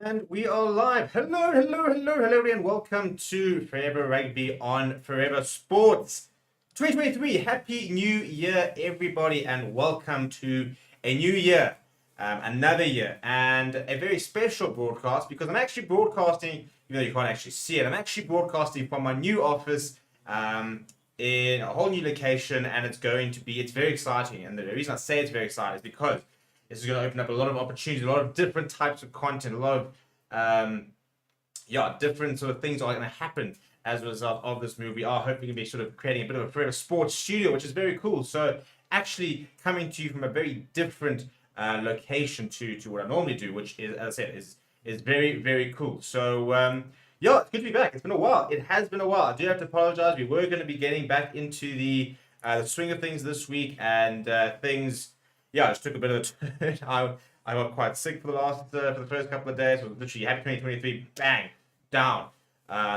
And we are live. Hello, everyone. Welcome to Forever Rugby on Forever Sports 2023. Happy New Year, everybody, and welcome to a new year, another year, and a very special broadcast because I'm actually broadcasting, even though you can't actually see it, I'm actually broadcasting from my new office in a whole new location, and it's very exciting. And the reason I say it's very exciting is because this is going to open up a lot of opportunities, a lot of different types of content, a lot of different sort of things are going to happen as a result of this move. We are hoping to be sort of creating a bit of a Forever Sports studio, which is very cool. So actually coming to you from a very different location to what I normally do, which is, as I said, is very, very cool. So it's good to be back. It's been a while. It has been a while. I do have to apologize. We were going to be getting back into the swing of things this week, and things. Yeah, it just took a bit of a turn. I got quite sick for the first couple of days. It was literally happy 2023, bang, down.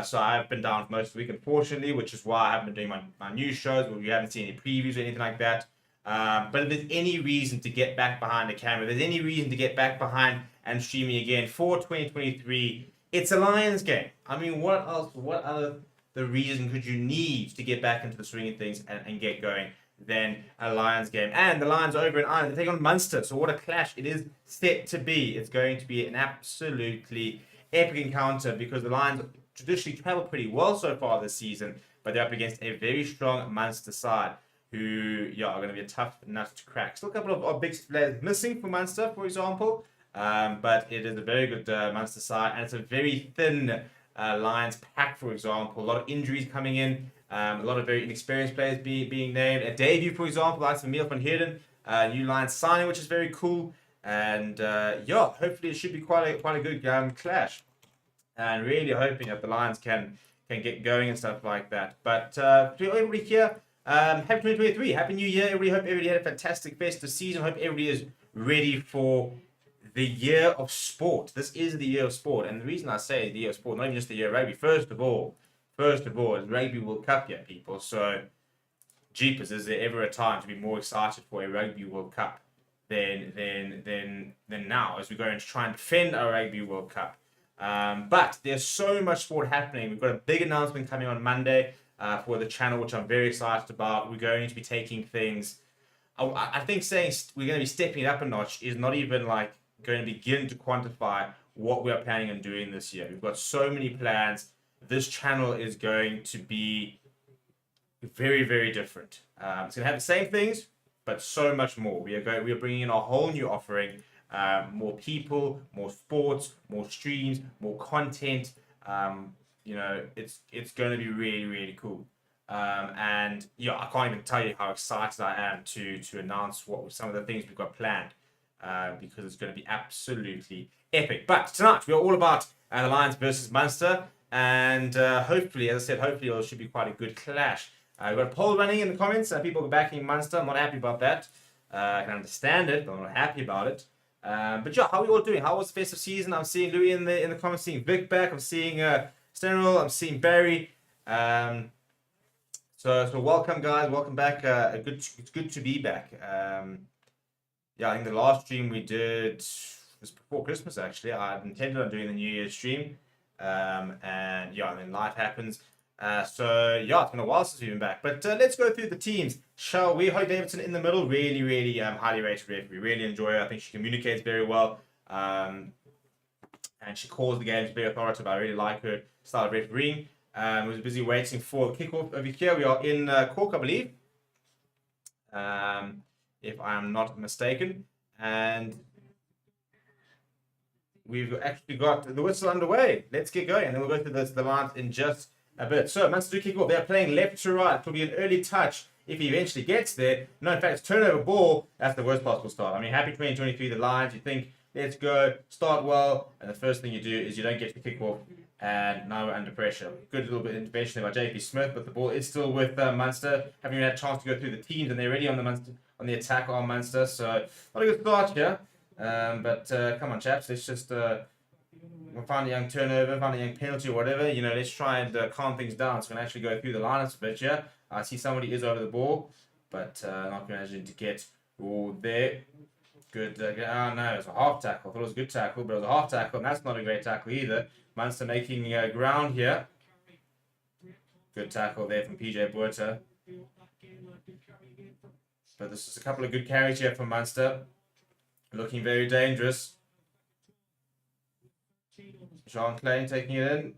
So I've been down for most of the week, unfortunately, which is why I haven't been doing my news shows. Where you haven't seen any previews or anything like that. But if there's any reason to get back behind the camera, if there's any reason to get back behind and streaming again for 2023, it's a Lions game. I mean, what else? What other the reason could you need to get back into the swing of things and get going than a Lions game? And the Lions are over in Ireland. They take on Munster. So what a clash it is set to be. It's going to be an absolutely epic encounter because the Lions traditionally travel pretty well so far this season, but they're up against a very strong Munster side who are going to be a tough nut to crack. Still a couple of big players missing for Munster, for example, but it is a very good Munster side, and it's a very thin Lions pack, for example. A lot of injuries coming in. A lot of very inexperienced players being named. A debut, for example, like Emil van Heerden, new Lions signing, which is very cool. And hopefully it should be quite a good clash. And really hoping that the Lions can get going and stuff like that. But to everybody here, happy 2023, happy New Year, everybody. Hope everybody had a fantastic festive season. Hope everybody is ready for the year of sport. This is the year of sport, and the reason I say the year of sport, not even just the year of rugby. First of all, it's Rugby World Cup yet, people. So, jeepers, is there ever a time to be more excited for a Rugby World Cup than now, as we go and try and defend our Rugby World Cup. But there's so much sport happening. We've got a big announcement coming on Monday for the channel, which I'm very excited about. We're going to be taking things. I think saying we're going to be stepping it up a notch is not even like going to begin to quantify what we are planning on doing this year. We've got so many plans. This channel is going to be very, very different. It's going to have the same things, but so much more. We are bringing in a whole new offering, more people, more sports, more streams, more content. It's going to be really, really cool. I can't even tell you how excited I am to announce some of the things we've got planned. Because it's going to be absolutely epic. But tonight, we're all about the Lions versus Munster. And hopefully, as I said, it should be quite a good clash. We've got a poll running in the comments. People are backing Munster. I'm not happy about that. I can understand it, but I'm not happy about it. How are we all doing? How was the festive season? I'm seeing Louis in the comments, seeing Vic back. I'm seeing Stenrel. I'm seeing Barry. So welcome, guys. Welcome back. It's good to be back. I think the last stream we did was before Christmas, actually. I intended on doing the New Year's stream. And then life happens. It's been a while since we've been back. But let's go through the teams, shall we? Holly Davidson in the middle, really, really highly rated referee. Really enjoy her. I think she communicates very well. And she calls the games very authoritative. I really like her style of refereeing. Was busy waiting for the kickoff over here. We are in Cork, I believe. If I am not mistaken. And we've actually got the whistle underway. Let's get going. And then we'll go through the lines in just a bit. So, Munster do kick off. They're playing left to right. It'll be an early touch if he eventually gets there. No, in fact, it's turnover ball. That's the worst possible start. I mean, happy 2023, the Lions. You think, let's go, start well. And the first thing you do is you don't get the kickoff. And now we're under pressure. Good little bit of intervention there by JP Smith, but the ball is still with Munster. Haven't even had a chance to go through the teams, and they're ready on the attack on Munster. So, not a good start here. Come on, chaps. Let's just find a young turnover, find a young penalty or whatever. Let's try and calm things down so we can actually go through the lineups a bit here. I see somebody is over the ball, but not managing to get there. Good. Oh no, it was a half tackle. I thought it was a good tackle, but it was a half tackle, and that's not a great tackle either. Munster making ground here. Good tackle there from PJ Buerta. But this is a couple of good carries here from Munster. Looking very dangerous. Jean Klein taking it in.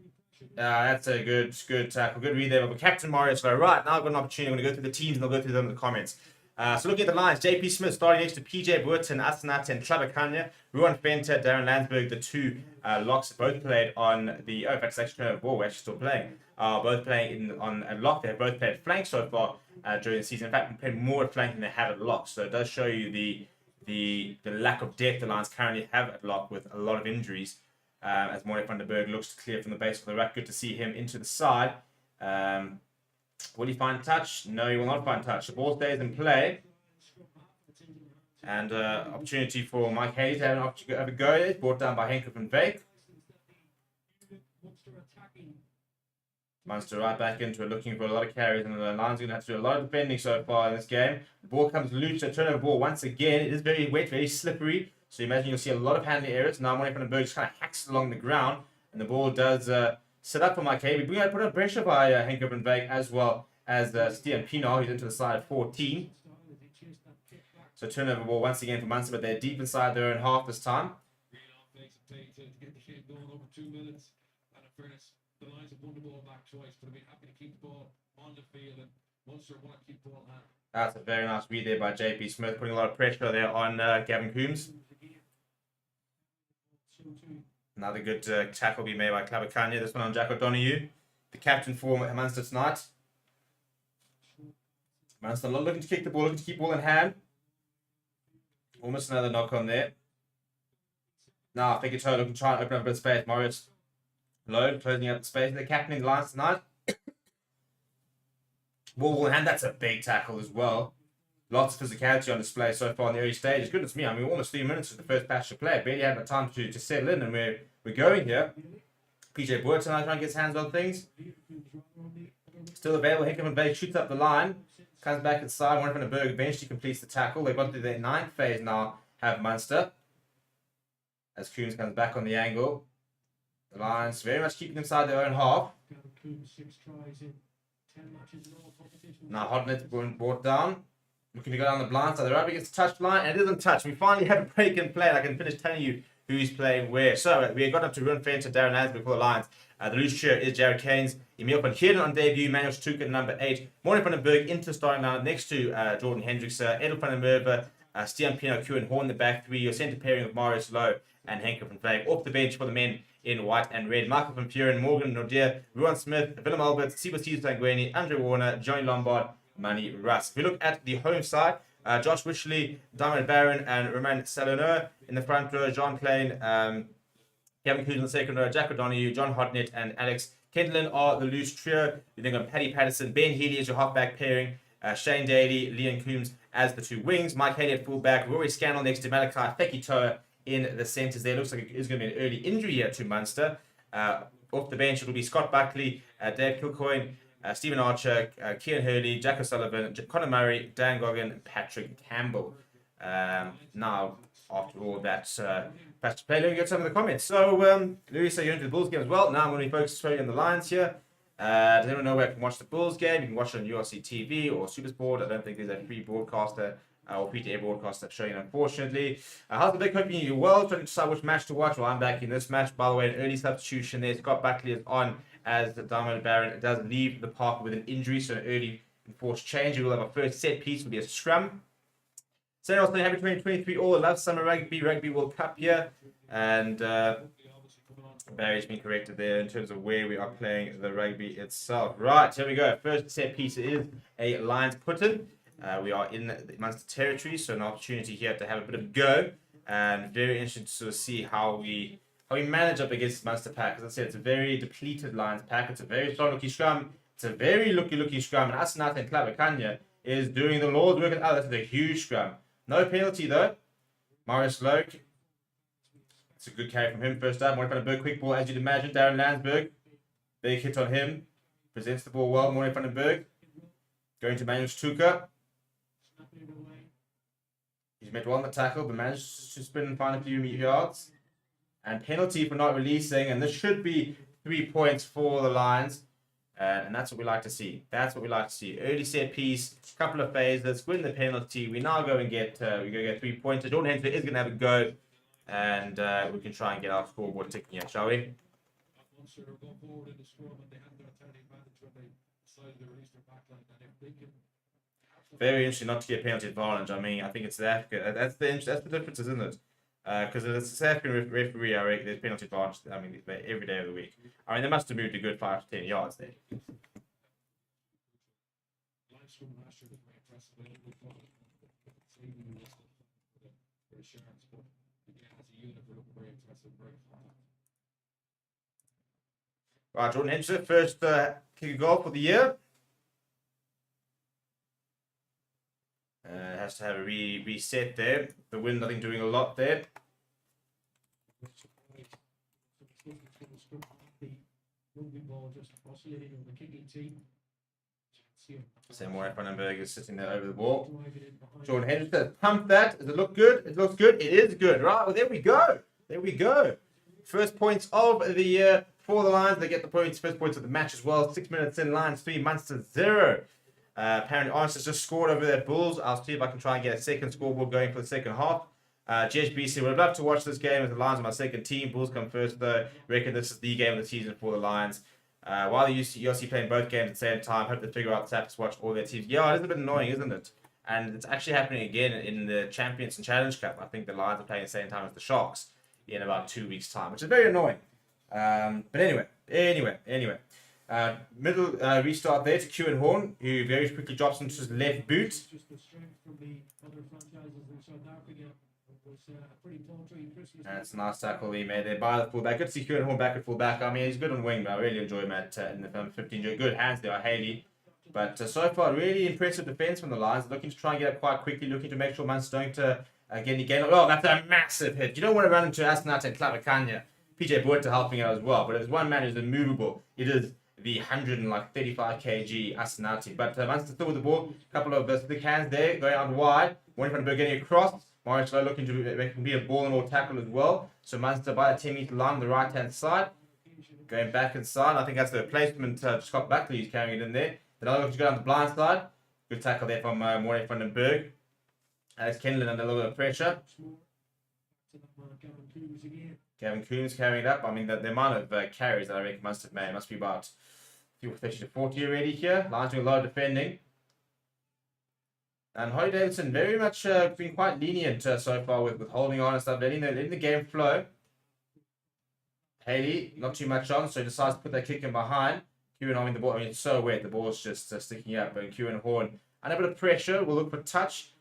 That's a good tackle. Good read there. But Captain Marius, right, now I've got an opportunity. I'm going to go through the teams and I'll go through them in the comments. So looking at the lines, JP Smith starting next to PJ Buerta, Asenat and Tlabakanya. Ruan Venter, Darren Landsberg, the two locks both played on the... Oh, in fact, it's actually turnover ball. We're actually still playing. Both playing on a lock. They've both played flank so far during the season. In fact, we played more at flank than they have at lock. So it does show you the lack of depth the Lions currently have at lock with a lot of injuries. As Morne van der Berg looks to clear from the base of the rack. Good to see him into the side. Will he find touch? No, he will not find touch. The ball stays in play. And opportunity for Mike Haley to have a go. It's brought down by Henker van Veek. Munster right back into it, looking for a lot of carries, and the Lions are going to have to do a lot of defending so far in this game. The ball comes loose, a turnover ball once again. It is very wet, very slippery. So you imagine you'll see a lot of handling errors. Now Morne van der Berg just kind of hacks along the ground, and the ball does set up for Mike Haley. We're going to put on pressure by Henker van Veek as well as Stian Pienaar, who's into the side 14. So turnover ball once again for Munster, but they're deep inside their own half this time. The Lions have won the ball back twice, but I've been happy to keep the ball on the field, and Munster want to keep the ball in hand. That's a very nice read there by JP Smith, putting a lot of pressure there on Gavin Coombs. Another good tackle be made by Tlabakanya. This one on Jack O'Donoghue, the captain for Munster tonight. Munster not looking to kick the ball, looking to keep ball in hand. Almost another knock on there. Now Fekitoa looking to try and open up a bit of space. Morris Lowe closing up the space. They're captaining the Lions tonight. Ball in hand, that's a big tackle as well. Lots of physicality on display so far in the early stages. Goodness me, I mean, almost 3 minutes of the first patch of play. Barely had the time to settle in, and we're going here. PJ Boyd tonight trying to get his hands on things. Still available. Henker van Veek shoots up the line. Comes back inside. Morne van der Berg eventually completes the tackle. They've gone through their 9th phase now, have Munster. As Coombs comes back on the angle. The Lions very much keeping inside their own half. Now Hodnett's been brought down. Looking to go down the blind side. They're up against the touch line, and it isn't touch. We finally have a break in play. I can finish telling you who's playing where. So we got up to Ruan Venter, Darren Landsberg for the Lions. The loose chair is Jared Keynes. Emil van Heerden on debut. Manuel Stuka number 8. Morne van der Berg into starting line next to Jordan Hendricks. Edel van der Merwe, Stian Pienaar, and Horn the back three. Your centre pairing of Marius Lowe and Henker van Veek. Off the bench for the men in white and red. Michael van Puren, Morgan Nordier, Ruan Smith, Willem Albert, Siba Sangweni, Andre Warner, Johnny Lombard, Manny Russ. If we look at the home side, Josh Wishley, Diamond Barron, and Romain Saloneur in the front row. John Klein, Gavin Coombs in the second row. Jack O'Donoghue, John Hodnett, and Alex Kendlin are the loose trio. You think of Paddy Patterson, Ben Healy as your halfback pairing. Shane Daly, Leon Coombs as the two wings. Mike Haley at fullback. Rory Scannell next to Malachi Fekitoa in the centres there. Looks like it is going to be an early injury here to Munster. Off the bench, it will be Scott Buckley, Dave Kilcoyne, Stephen Archer, Kieran Hurley, Jack O'Sullivan, Conor Murray, Dan Goggin, and Patrick Campbell. Now, after all that, Pastor Play, let me get some of the comments. So, Louis, so you're into the Bulls game as well. Now I'm going to be focused solely on the Lions here. Does anyone know where I can watch the Bulls game? You can watch it on URC TV or Supersport. I don't think there's a free broadcaster or free-to-air broadcaster showing, unfortunately. How's the big? Hoping you're well. Trying to decide which match to watch. Well, I'm back in this match. By the way, an early substitution there. Scott Buckley is on as the Diamond Baron does leave the park with an injury, so an early enforced change. We will have a first set piece, will be a scrum. So also happy 2023 all. Love summer rugby, Rugby World Cup here. And Barry's been corrected there in terms of where we are playing the rugby itself. Right, here we go. First set piece is a Lions put-in. We are in the Munster territory, so an opportunity here to have a bit of a go. And very interesting to sort of see how we manage up against Munster pack. As I said, it's a very depleted Lions pack. It's a very strong looking scrum. It's a very looking scrum. And Asenat and Tlabakanya is doing the Lord's work. Oh, that's a huge scrum. No penalty though. Marius Lowe. It's a good carry from him first up. Morne van der Berg, quick ball as you'd imagine. Darren Landsberg. Big hit on him. Presents the ball well. Morne van der Berg. Going to Manuel Stuka. He's met well on the tackle, but managed to spin and find a few yards. And penalty for not releasing, and this should be 3 points for the Lions. And that's what we like to see. That's what we like to see. Early set piece, couple of phases, win the penalty. We now go and get 3 points. Jordan Hensley is going to have a go, and we can try and get our scoreboard ticking here, shall we? Munster have gone forward in the scrum and they had their attacking advantage when they decided to release their backline. And if they can very interesting not to get penalty advantage. I mean, I think it's South Africa. That's the difference, isn't it? Because if it's a South African referee, I reckon there's penalty advantage. I mean, every day of the week. I mean, they must have moved a good 5 to 10 yards there. line scrum last year was very impressive. They had a good fought. Saving the rest of the Sharks, but again, as a unit, they're looking very impressive, very flat. Right, Jordan Henson, first kick of goal for the year. Has to have a reset there. The wind, I think, doing a lot there. The rugby ball just oscillating on the kicking team. Sam White-Vandenberg is sitting there over the ball. Jordan Henderson pumped that. Does it look good? It looks good. It is good. Right, well, there we go. There we go. First points of the year for the Lions. They get the points, first points of the match as well. 6 minutes in, Lions 3, Munster 0. Apparently, Arns has just scored over their Bulls. I'll see if I can try and get a second scoreboard going for the second half. GHBC would have loved to watch this game with the Lions on my second team. Bulls come first, though. Reckon this is the game of the season for the Lions. While the URC playing both games at the same time, hope they figure out the tap to watch all their teams. Yeah, it is a bit annoying, isn't it? And it's actually happening again in the Champions and Challenge Cup. I think the Lions are playing at the same time as the Sharks in about 2 weeks' time, which is very annoying. But anyway. Middle restart there to Kieran Horn, who very quickly drops into his left boot. Just the strength from the other franchises in South Africa was pretty paltry. And it's a nice tackle he made there by the fullback. Good to see Kieran Horn back at fullback. I mean, he's good on wing, but I really enjoy him in the film 15. Good hands there, Haley. But so far, really impressive defense from the Lions. Looking to try and get up quite quickly, looking to make sure Munster don't get any gain. Oh, that's a massive hit. You don't want to run into Asenate and Clavicania. PJ Buerta helping out as well. But there's one man who's immovable. It is the 135 kg Asenate. But Munster still with the ball. A couple of thick hands there, going out wide. One from getting across. Morris looking to make him be a ball and all tackle as well. So Munster by the 10-meter line on the right-hand side. Going back inside. I think that's the replacement. Scott Buckley is carrying it in there. Then I look to go down the blind side. Good tackle there from Morris Vandenberg. Alex Kenlin under a little bit of pressure. Gavin Coombs carrying it up. I mean, the amount of carries that I reckon must have made must be about 30 to 40 already here. Lions doing a lot of defending. And Holly Davidson very much been quite lenient so far with holding on and stuff, letting the game flow. Haley, not too much on, so he decides to put that kick in behind. Kieran, I mean, the ball, I mean, it's so wet, the ball's just sticking up. And Kieran Horn, under a bit of pressure, will look for touch.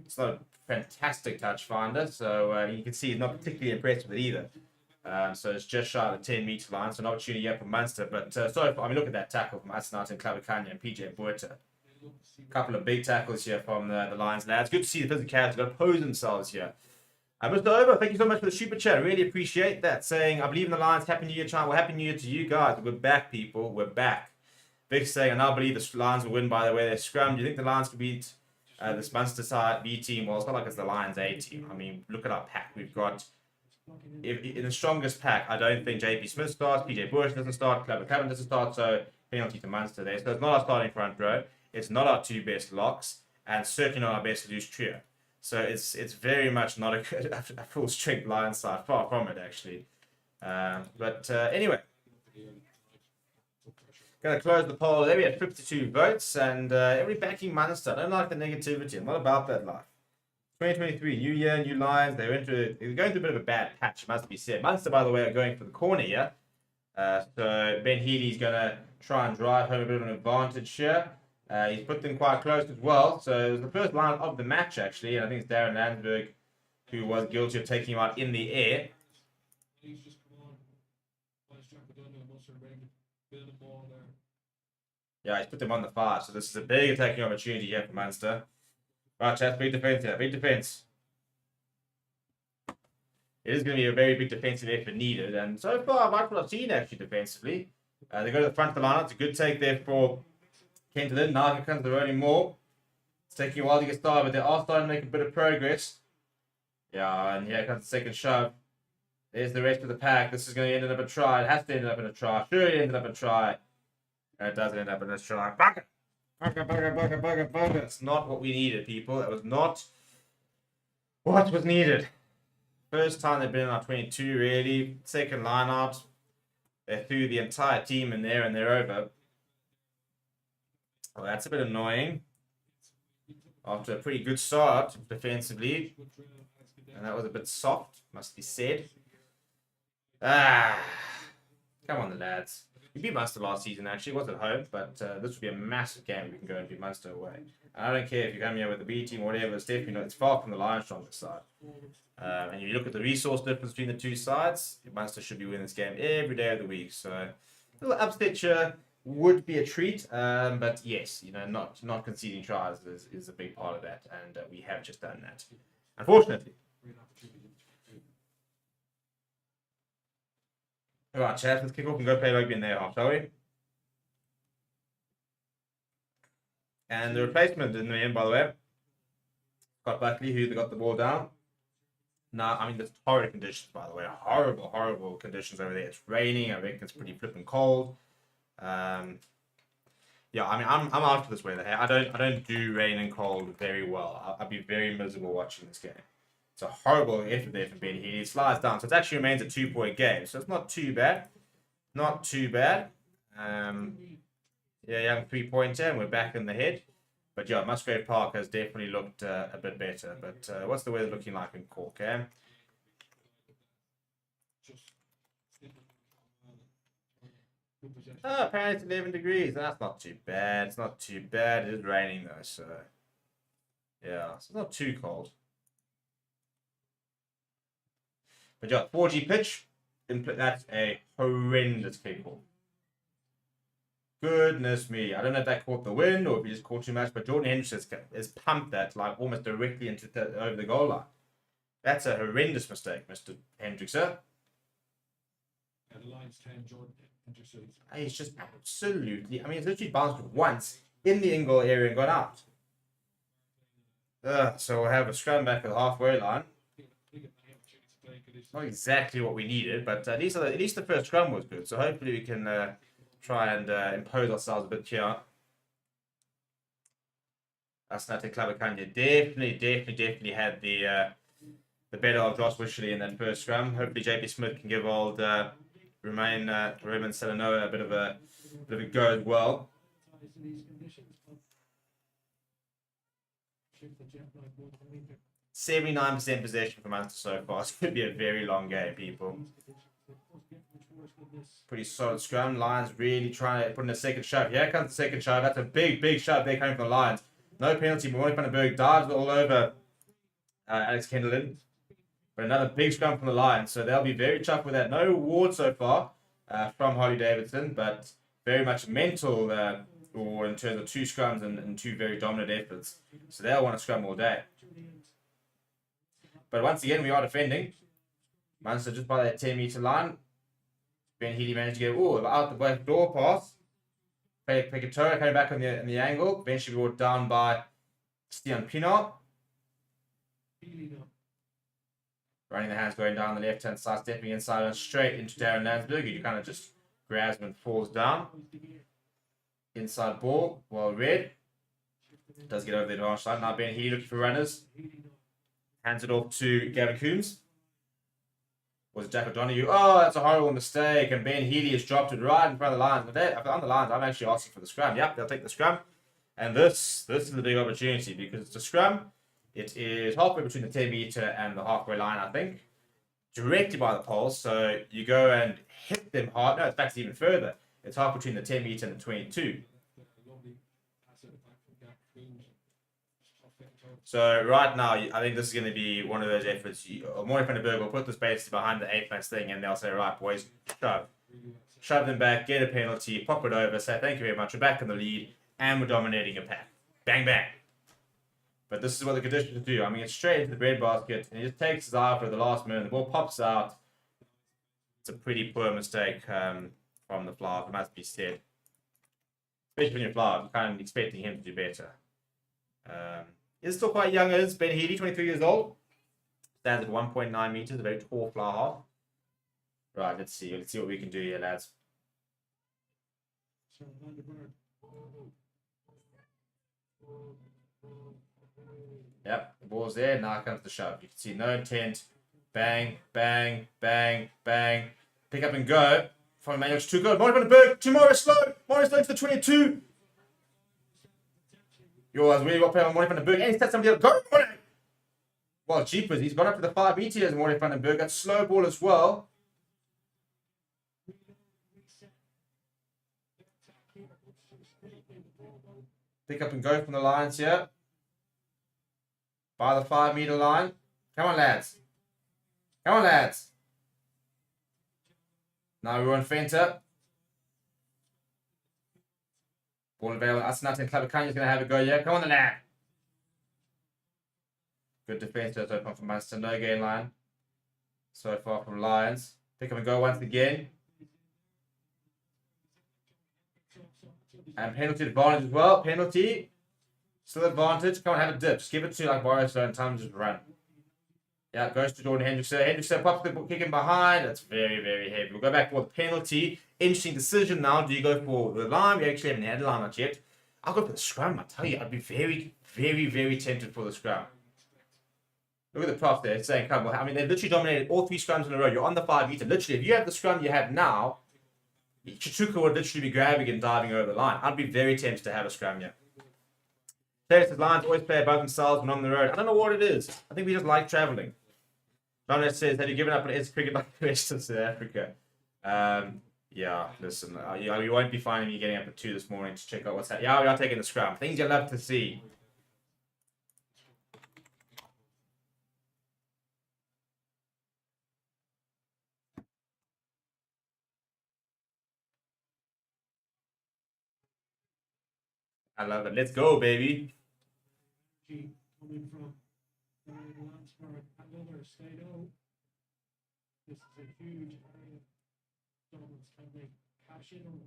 It's not a fantastic touch finder, so you can see he's not particularly impressed with it either. So it's just shy of the 10-meter line, so an opportunity yet for Munster. But so far, I mean, look at that tackle from Asenate and Clavicania and PJ Buerta. A couple of big tackles here from the Lions lads. Good to see the physicality got to pose themselves here. Mr. Over, thank you so much for the super chat. Really appreciate that. Saying, I believe in the Lions. Happy New Year, child. Well, Happy New Year to you guys. We're back, people. We're back. Vic saying, I now believe the Lions will win by the way they scrum. Do you think the Lions could beat this Munster side B team? Well, it's not like it's the Lions A team. I mean, look at our pack. We've got, in the strongest pack, I don't think JP Smith starts, PJ Bush doesn't start, Clever Cabin doesn't start, so penalty to Munster there. So it's not our starting front row. It's not our two best locks, and certainly not our best loose trio. So it's very much not a full strength Lions side. Far from it, actually. But anyway. Going to close the poll there. We had 52 votes, and everybody backing Munster. I don't like the negativity. I'm not about that life. 2023, new year, new Lions. They're going through a bit of a bad patch, must be said. Munster, by the way, are going for the corner here. So Ben Healy's going to try and drive home a bit of an advantage here. He's put them quite close as well. So it was the first line of the match, actually. And I think it's Darren Landsberg who was guilty of taking him out in the air. He's just come on. Build a ball there. Yeah, he's put them on the 5. So this is a big attacking opportunity here for Munster. Right, chat, big defense here. Big defense. It is going to be a very big defensive effort needed. And so far, I like what I've seen actually defensively. They go to the front of the line. It's a good take there for Kentlin. Now here comes the rolling more. It's taking a while to get started, but they are starting to make a bit of progress. Yeah, and here comes the second shove. There's the rest of the pack. This is going to end up a try. It has to end up in a try. Sure, it ended up in a try. And it doesn't end up in a try. Bugger! Bugger. That's not what we needed, people. That was not what was needed. First time they've been in our 22, really. Second line out. They threw the entire team in there and they're over. Well, that's a bit annoying. After a pretty good start defensively. And that was a bit soft, must be said. Come on, the lads. We beat Munster last season, actually. It was at home, but this would be a massive game if we can go and beat Munster away. And I don't care if you come here with the B team or whatever, it's definitely not, it's far from the Lions' strongest side. And if you look at the resource difference between the two sides, Munster should be winning this game every day of the week. So a little upset here would be a treat, but yes, not conceding tries is a big part of that, and we have just done that, unfortunately. All right, chaps, let's kick off and go play rugby in their half, shall we? And the replacement in the end, by the way, Scott Buckley, who got the ball down. Now, I mean, there's horrid conditions, by the way. Horrible conditions over there. It's raining. I reckon it's pretty flipping cold. Yeah, I mean, I'm after this weather. I don't do rain and cold very well. I'd be very miserable watching this game. It's a horrible effort there from Ben Healy. It slides down, so it actually remains a 2-point game. So it's not too bad. Not too bad. Yeah, young 3-pointer, and we're back in the head. But yeah, Musgrave Park has definitely looked a bit better. But what's the weather looking like in Cork, eh? Oh, apparently it's 11 degrees. That's not too bad. It's not too bad. It is raining though, so yeah, so it's not too cold. But yeah, 4G pitch. That's a horrendous kickoff. Goodness me. I don't know if that caught the wind or if he just caught too much, but Jordan Henderson has pumped that like almost directly into over the goal line. That's a horrendous mistake, Mr. Hendrickson. And the Lions 10, Jordan Henderson. He's just absolutely, I mean, it's literally bounced once in the in-goal area and gone out. So we'll have a scrum back at the halfway line. Not exactly what we needed, but at least the first scrum was good. So hopefully we can try and impose ourselves a bit here. Asnate Klabakanya definitely had the better of Josh Wishley in that first scrum. Hopefully JP Smith can give old Raymond Salanoa a bit of a go as well. 79% possession for Munster so far. It's going to be a very long game, people. Pretty solid scrum. Lions really trying to put in a second shove. Here comes the second shove. That's a big shove there coming from the Lions. No penalty. Morley van den Berg dives all over Alex Kendallin. But another big scrum from the Lions. So they'll be very chuffed with that. No award so far from Harley Davidson, but very much mental or in terms of two scrums and two very dominant efforts. So they'll want to scrum all day. But once again, we are defending. Munster just by that 10-meter line. Ben Healy managed to get out the back door pass. Pekatoa coming back on the angle. Eventually brought down by Stian Pienaar. Running the hands going down the left-hand side, stepping inside and straight into Darren Landsberg, who kind of just grabs him and falls down. Inside ball, well read. Does get over the advantage side. Now Ben Healy looking for runners. Hands it off to Gavin Coombs. Was it Jack O'Donoghue? Oh, that's a horrible mistake. And Ben Healy has dropped it right in front of the Lions. If I'm the Lions, I'm actually asking for the scrum. Yep, they'll take the scrum. And this is the big opportunity because it's a scrum. It is halfway between the 10-meter and the halfway line, I think. Directly by the poles. So you go and hit them hard. No, in fact, it's even further. It's half between the 10-meter and the 22. So right now, I think this is going to be one of those efforts. Morley van den Berg will put this basically behind the 8-man thing and they'll say, right, boys, shove them back, get a penalty, pop it over, say thank you very much, we're back in the lead, and we're dominating a pack. Bang, bang. But this is what the conditions do. I mean, it's straight into the breadbasket, and he just takes his eye for the last minute, the ball pops out. It's a pretty poor mistake from the fly, it must be said. Especially when you're fly, you're kind of expecting him to do better. He's still quite young, is Ben Healy, 23 years old. Stands at 1.9 meters, a very tall fly half. Right, let's see. Let's see what we can do here, lads. Yep, the ball's there. Now comes the shove. You can see no intent. Bang, bang, bang, bang. Pick up and go. From Emmanuel to go. Morris van den Berg. To Morris slow. Morris slow to the 22. Yours really well played on Morris van den Berg. And he's set somebody else. Go, Morris. Well, jeepers. He's gone up to the 5 meters, Morris van den Berg. That's slow ball as well. Pick up and go from the lines here. By the 5 meter line. Come on, lads. Come on, lads. Now we're on Fenter. Ball available. Asnat and Klabakanya's going to have a go, yeah? Come on, the lad. Good defense to open from Munster. No gain line. So far from Lions. Pick up and go once again. And penalty advantage as well. Penalty. Still advantage. Come on, have a dip. Just give it to like Boris and time to just run. Yeah, it goes to Jordan Hendrickson. Hendrickson pops the kick in behind. That's very, very heavy. We'll go back for the penalty. Interesting decision now. Do you go for the line? We actually haven't had a line much yet. I'll go for the scrum. I tell you, I'd be very, very, very tempted for the scrum. Look at the props there. It's saying, come on. I mean, they literally dominated all 3 scrums in a row. You're on the 5 meter. Literally, if you have the scrum you have now, Chichuka would literally be grabbing and diving over the line. I'd be very tempted to have a scrum here. Players at Lions always play above themselves when on the road. I don't know what it is. I think we just like travelling. Dominic says, have you given up on S cricket like the rest of South Africa? Yeah, listen, you won't be finding me getting up at 2 this morning to check out what's happening. Yeah, we are taking the scrum. Things you'll love to see. I love it. Let's go, baby. Coming from Landsberg and other Stato. This is a huge area. Dominance can they cash in on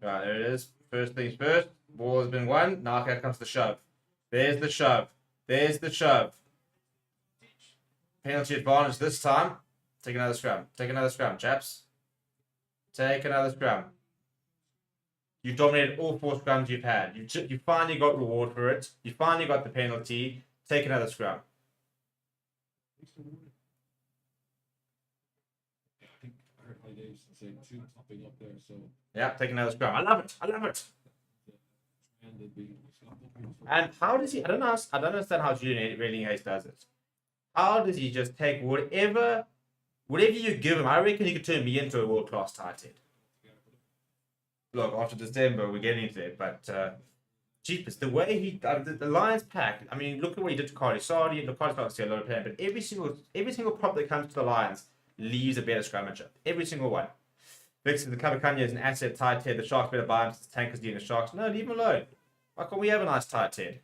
Right, there it is. First things first. Ball has been won. Now here comes the shove. There's the shove. There's the shove. Penalty advantage this time. Take another scrum. Take another scrum, chaps. Take another scrum. You dominated all 4 scrums you've had. You finally got reward for it. You finally got the penalty. Take another scrum. I think I heard my Dave's say 2 topping up there, so Yeah, take another scrum. I love it. I love it. and they'd be And how does he? I don't understand how Julian Relinghayes does it. How does he just take whatever you give him? I reckon he could turn me into a world class tight end. Look, after December, we're getting into it, but jeepers, the way he the Lions pack. I mean, look at what he did to Cardi Sardi. Look, Cardi Sardi a lot of playing, but every single prop that comes to the Lions leaves a better scrummager. Every single one. Vixen, the Kabakanya is an asset tight head. The Sharks better buy him since the Tankers dealing the Sharks. No, leave him alone. Why can't we have a nice tight head?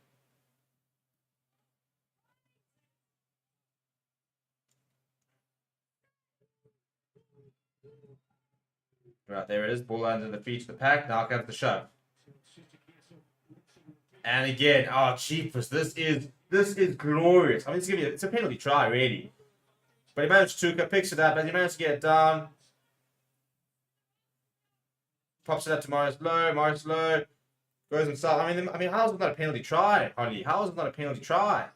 Right, there it is. Ball under the feet of the pack. Now comes the shove. And again, oh jeepers, this is glorious. I mean, it's a penalty try, really. But he managed to picks it up, and he managed to get it down. Pops it up to Morris Lowe. Goes himself. I mean, how is it not a penalty try, Holly? How is it not a penalty try?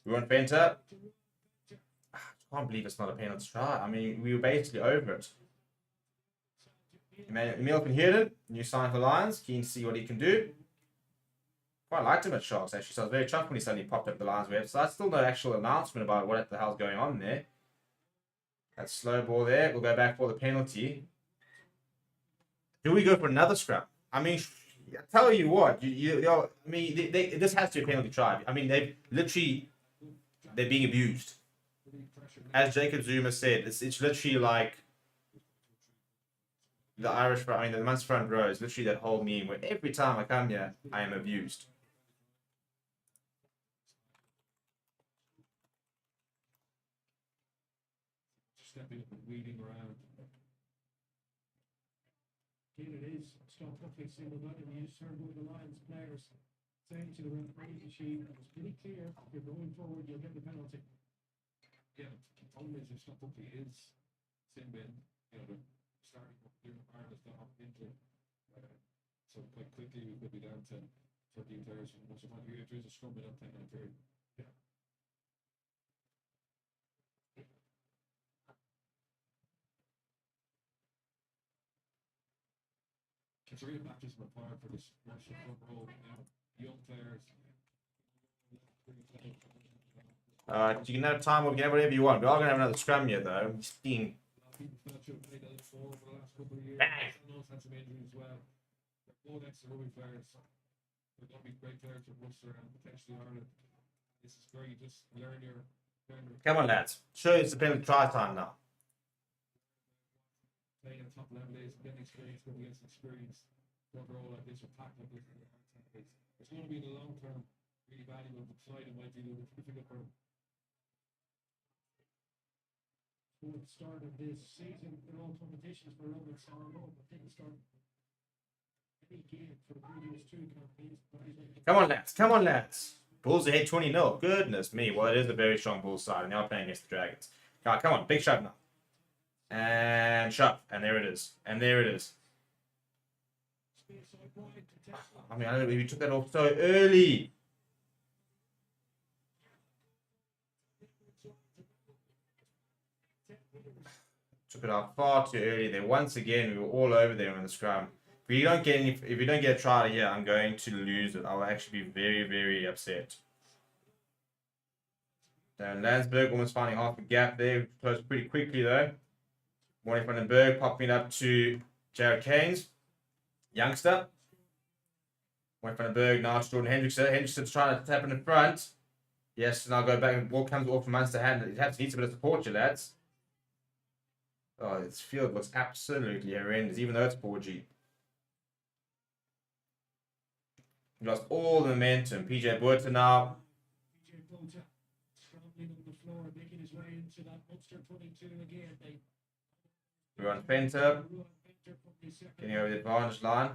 We want Fenter. I can't believe it's not a penalty try. I mean, we were basically over it. Emil can hear it. New sign for Lions. Keen to see what he can do. Quite liked him at Sharks, actually. So I was very chuffed when he suddenly popped up the Lions website. Still no actual announcement about what the hell's going on there. That slow ball there. We'll go back for the penalty. Do we go for another scrum? I mean, I tell you what. I mean, this has to be a penalty try. I mean, they're being abused. As Jacob Zuma said, it's literally like the Irish front, I mean, the Munster front row is literally that whole meme where every time I come here, I am abused. stepping up and weeding around. is stop Buckley singled out, and he just turned one of the Lions players saying to the referee machine, it was pretty clear, if you're going forward, you'll get the penalty. Yeah, the problem is if Stop Buckley is sin bin, the starting from the Ireland to hop into so quite quickly we could be down to 13 players from much of my if there's a scrum in that 10-minute period. Yeah. It's a real baptism of fire for this Munster football, young players. You can have time or you can have whatever you want. We are going to have another scrum here, though. Steam. People felt you played that for the last couple of years. Bang! Some had some injuries as well. They're both ex-rugby players. They're going to be great players for Munster and potentially Ireland. This is where you just learn your. Come on, lads. Show it's the penalty try time now. Playing at top level is getting experience, going against experience. One role like this or pack like this. It's going to be in the long term really valuable, but sliding might be a little bit difficult for them. For the start of this season, in all competitions for Roman Sarno, but didn't start any game for the previous two campaigns. Come on, lads. Come on, lads. Bulls ahead 20-0. Goodness me. Well, it is a very strong Bulls side, and they are playing against the Dragons. Right, come on. Big shove now. And shove. And there it is. And there it is. I mean, I don't know if you took that off so early. Took it off far too early there. Once again, we were all over there on the scrum. If you don't get a try here, I'm going to lose it. I will actually be very, very upset. Dan Landsberg almost finding half a gap there. Closed pretty quickly though. Morning Vandenberg popping up to Jared Keynes. Youngster. Morning Vandenberg now to Jordan Hendrickson. Hendrickson's trying to tap in the front. Yes, and I'll go back and ball comes off from Munster hand. It needs a bit of support, you lads. Oh, this field looks absolutely horrendous, even though it's 4G. We lost all the momentum. PJ Burton now. PJ Bota scrambling on the floor, making his way into that Munster 22 again. We're on Fenter. Getting over the advantage line.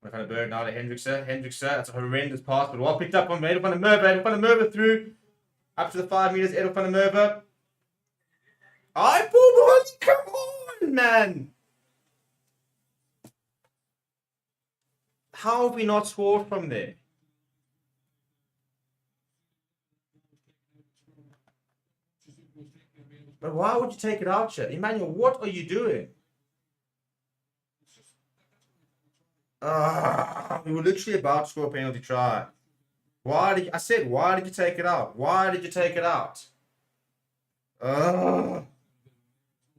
We're going to Berg now to Hendrickson. Hendrickson, that's a horrendous pass, but well picked up on Edel van der Merwe. Edel van der Merwe through up to the 5 meters. Edel van der Merwe. I pulled come on, man. How have we not scored from there? But why would you take it out, Chet? Emmanuel, what are you doing? We were literally about to score a penalty try. Why did you take it out? Why did you take it out?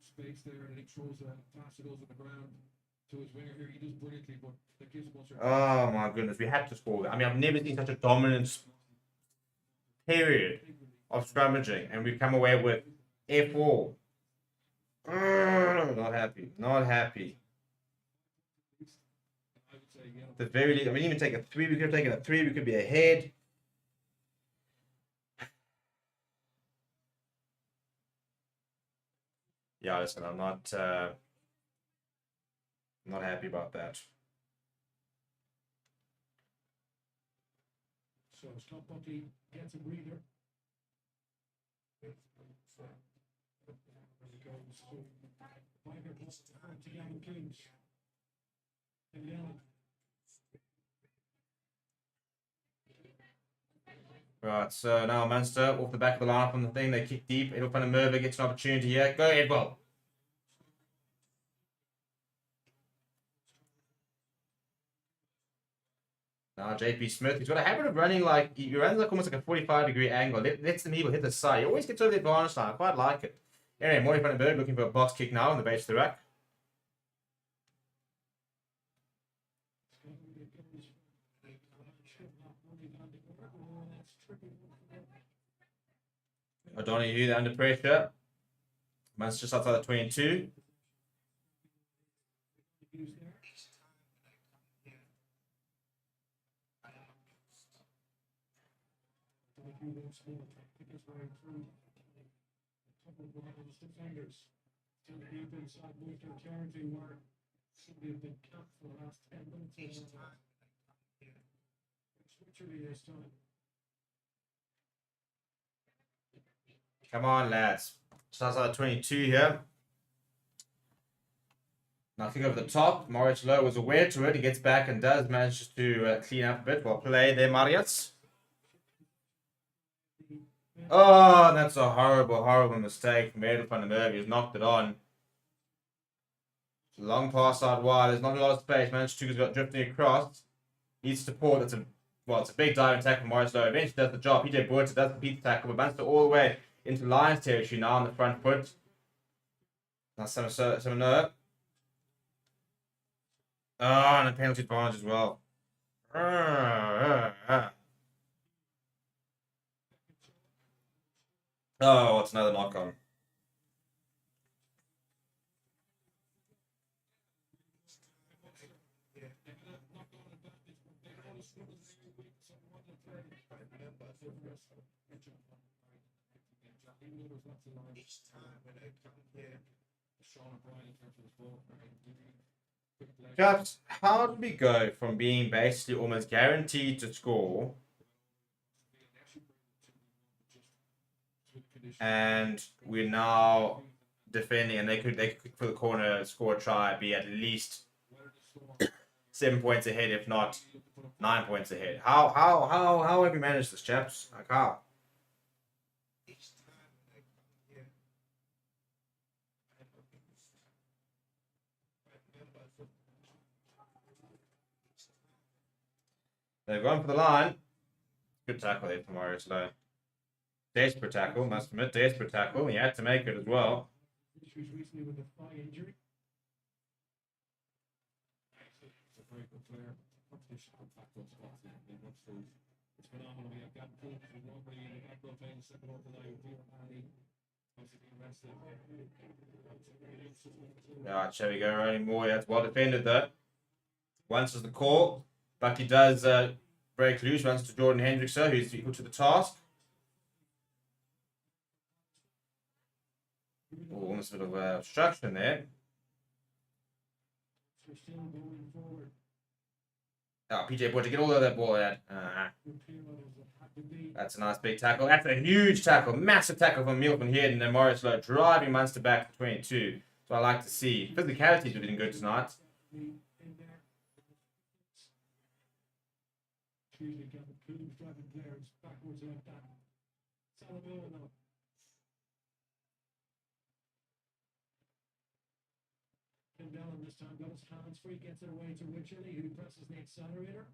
Space there, and he throws a pass that goes on the ground to his winger here. He does brilliantly, but that gives Munster. Oh my goodness, we had to score that. I mean, I've never seen such a dominant period of scrummaging, and we've come away with F4. Not happy. Not happy. I would say, The very least, I mean, even take a 3. We could have taken a 3. We could be ahead. Yeah, listen, I'm not happy about that. So Scott Buckley gets a breather. Biker plus to Gavin Kings. And Leon. Right, so now Munster off the back of the line from the thing. They kick deep. Edel van der Merwe gets an opportunity here. Go, Edwell. Now JP Smith, he's got a habit of running like, he runs like almost like a 45-degree angle. Lets the needle hit the side. He always gets over the advantage line. I quite like it. Anyway, Morty van den Berg looking for a box kick now on the base of the rack. O'Donoghue under pressure. Munster just outside the 22. Defenders still deep inside Munster territory where Somebody have been capped for the last 10 minutes. Each now. time. Switchery this time. Come on, lads. Starts out at 22 here. Now kick over the top. Maurice Lowe was aware to it. He gets back and does manage to clean up a bit. Well played there, Marius. Oh, that's a horrible, horrible mistake from Edel van der Merwe. He's knocked it on. Long pass out wide. There's not a lot of space. Managed to got drifting across. Needs support. It's a big diving tackle from Maurice Lowe. Eventually does the job. PJ Boerter does complete the tackle, but Munster all the way into Lions territory now on the front foot. Now Samanoa. Oh, and a penalty advantage as well. Oh, it's another knock on. Each time when I come here, Sean O'Brien in terms of his ball. Chaps, how did we go from being basically almost guaranteed to score and we're now defending and they could kick for the corner, score a try, be at least 7 points ahead, if not 9 points ahead. How have we managed this, chaps? Like how? They've gone for the line. Good tackle there from Maurice Lowe. Desperate tackle, must admit, desperate tackle. He had to make it as well. She was recently with a thigh injury. It's a very good player. Competition on tackle spots in Munster. It's phenomenal. We have Gavin Phillips from Rugby in the back row playing the second row tonight with Peter Manley. Obviously being rested. Alright, shall we go running more? That's well defended though. Once is the call. But he does break loose, runs to Jordan Hendrickson, who's equal to the task. Oh, almost a bit of obstruction there. So still going forward. Oh, PJ Boyd to get all of that ball out. That's a nice big tackle. That's a huge tackle, massive tackle from Miel van Heerden and Maurice Lowe, driving Munster back to 22. So I like to see. Physicality's been good tonight. Usually Gavin Phillips driving players backwards like that. Salamone now. Came down this time, got his hands free, gets it away to Richley, who presses the accelerator.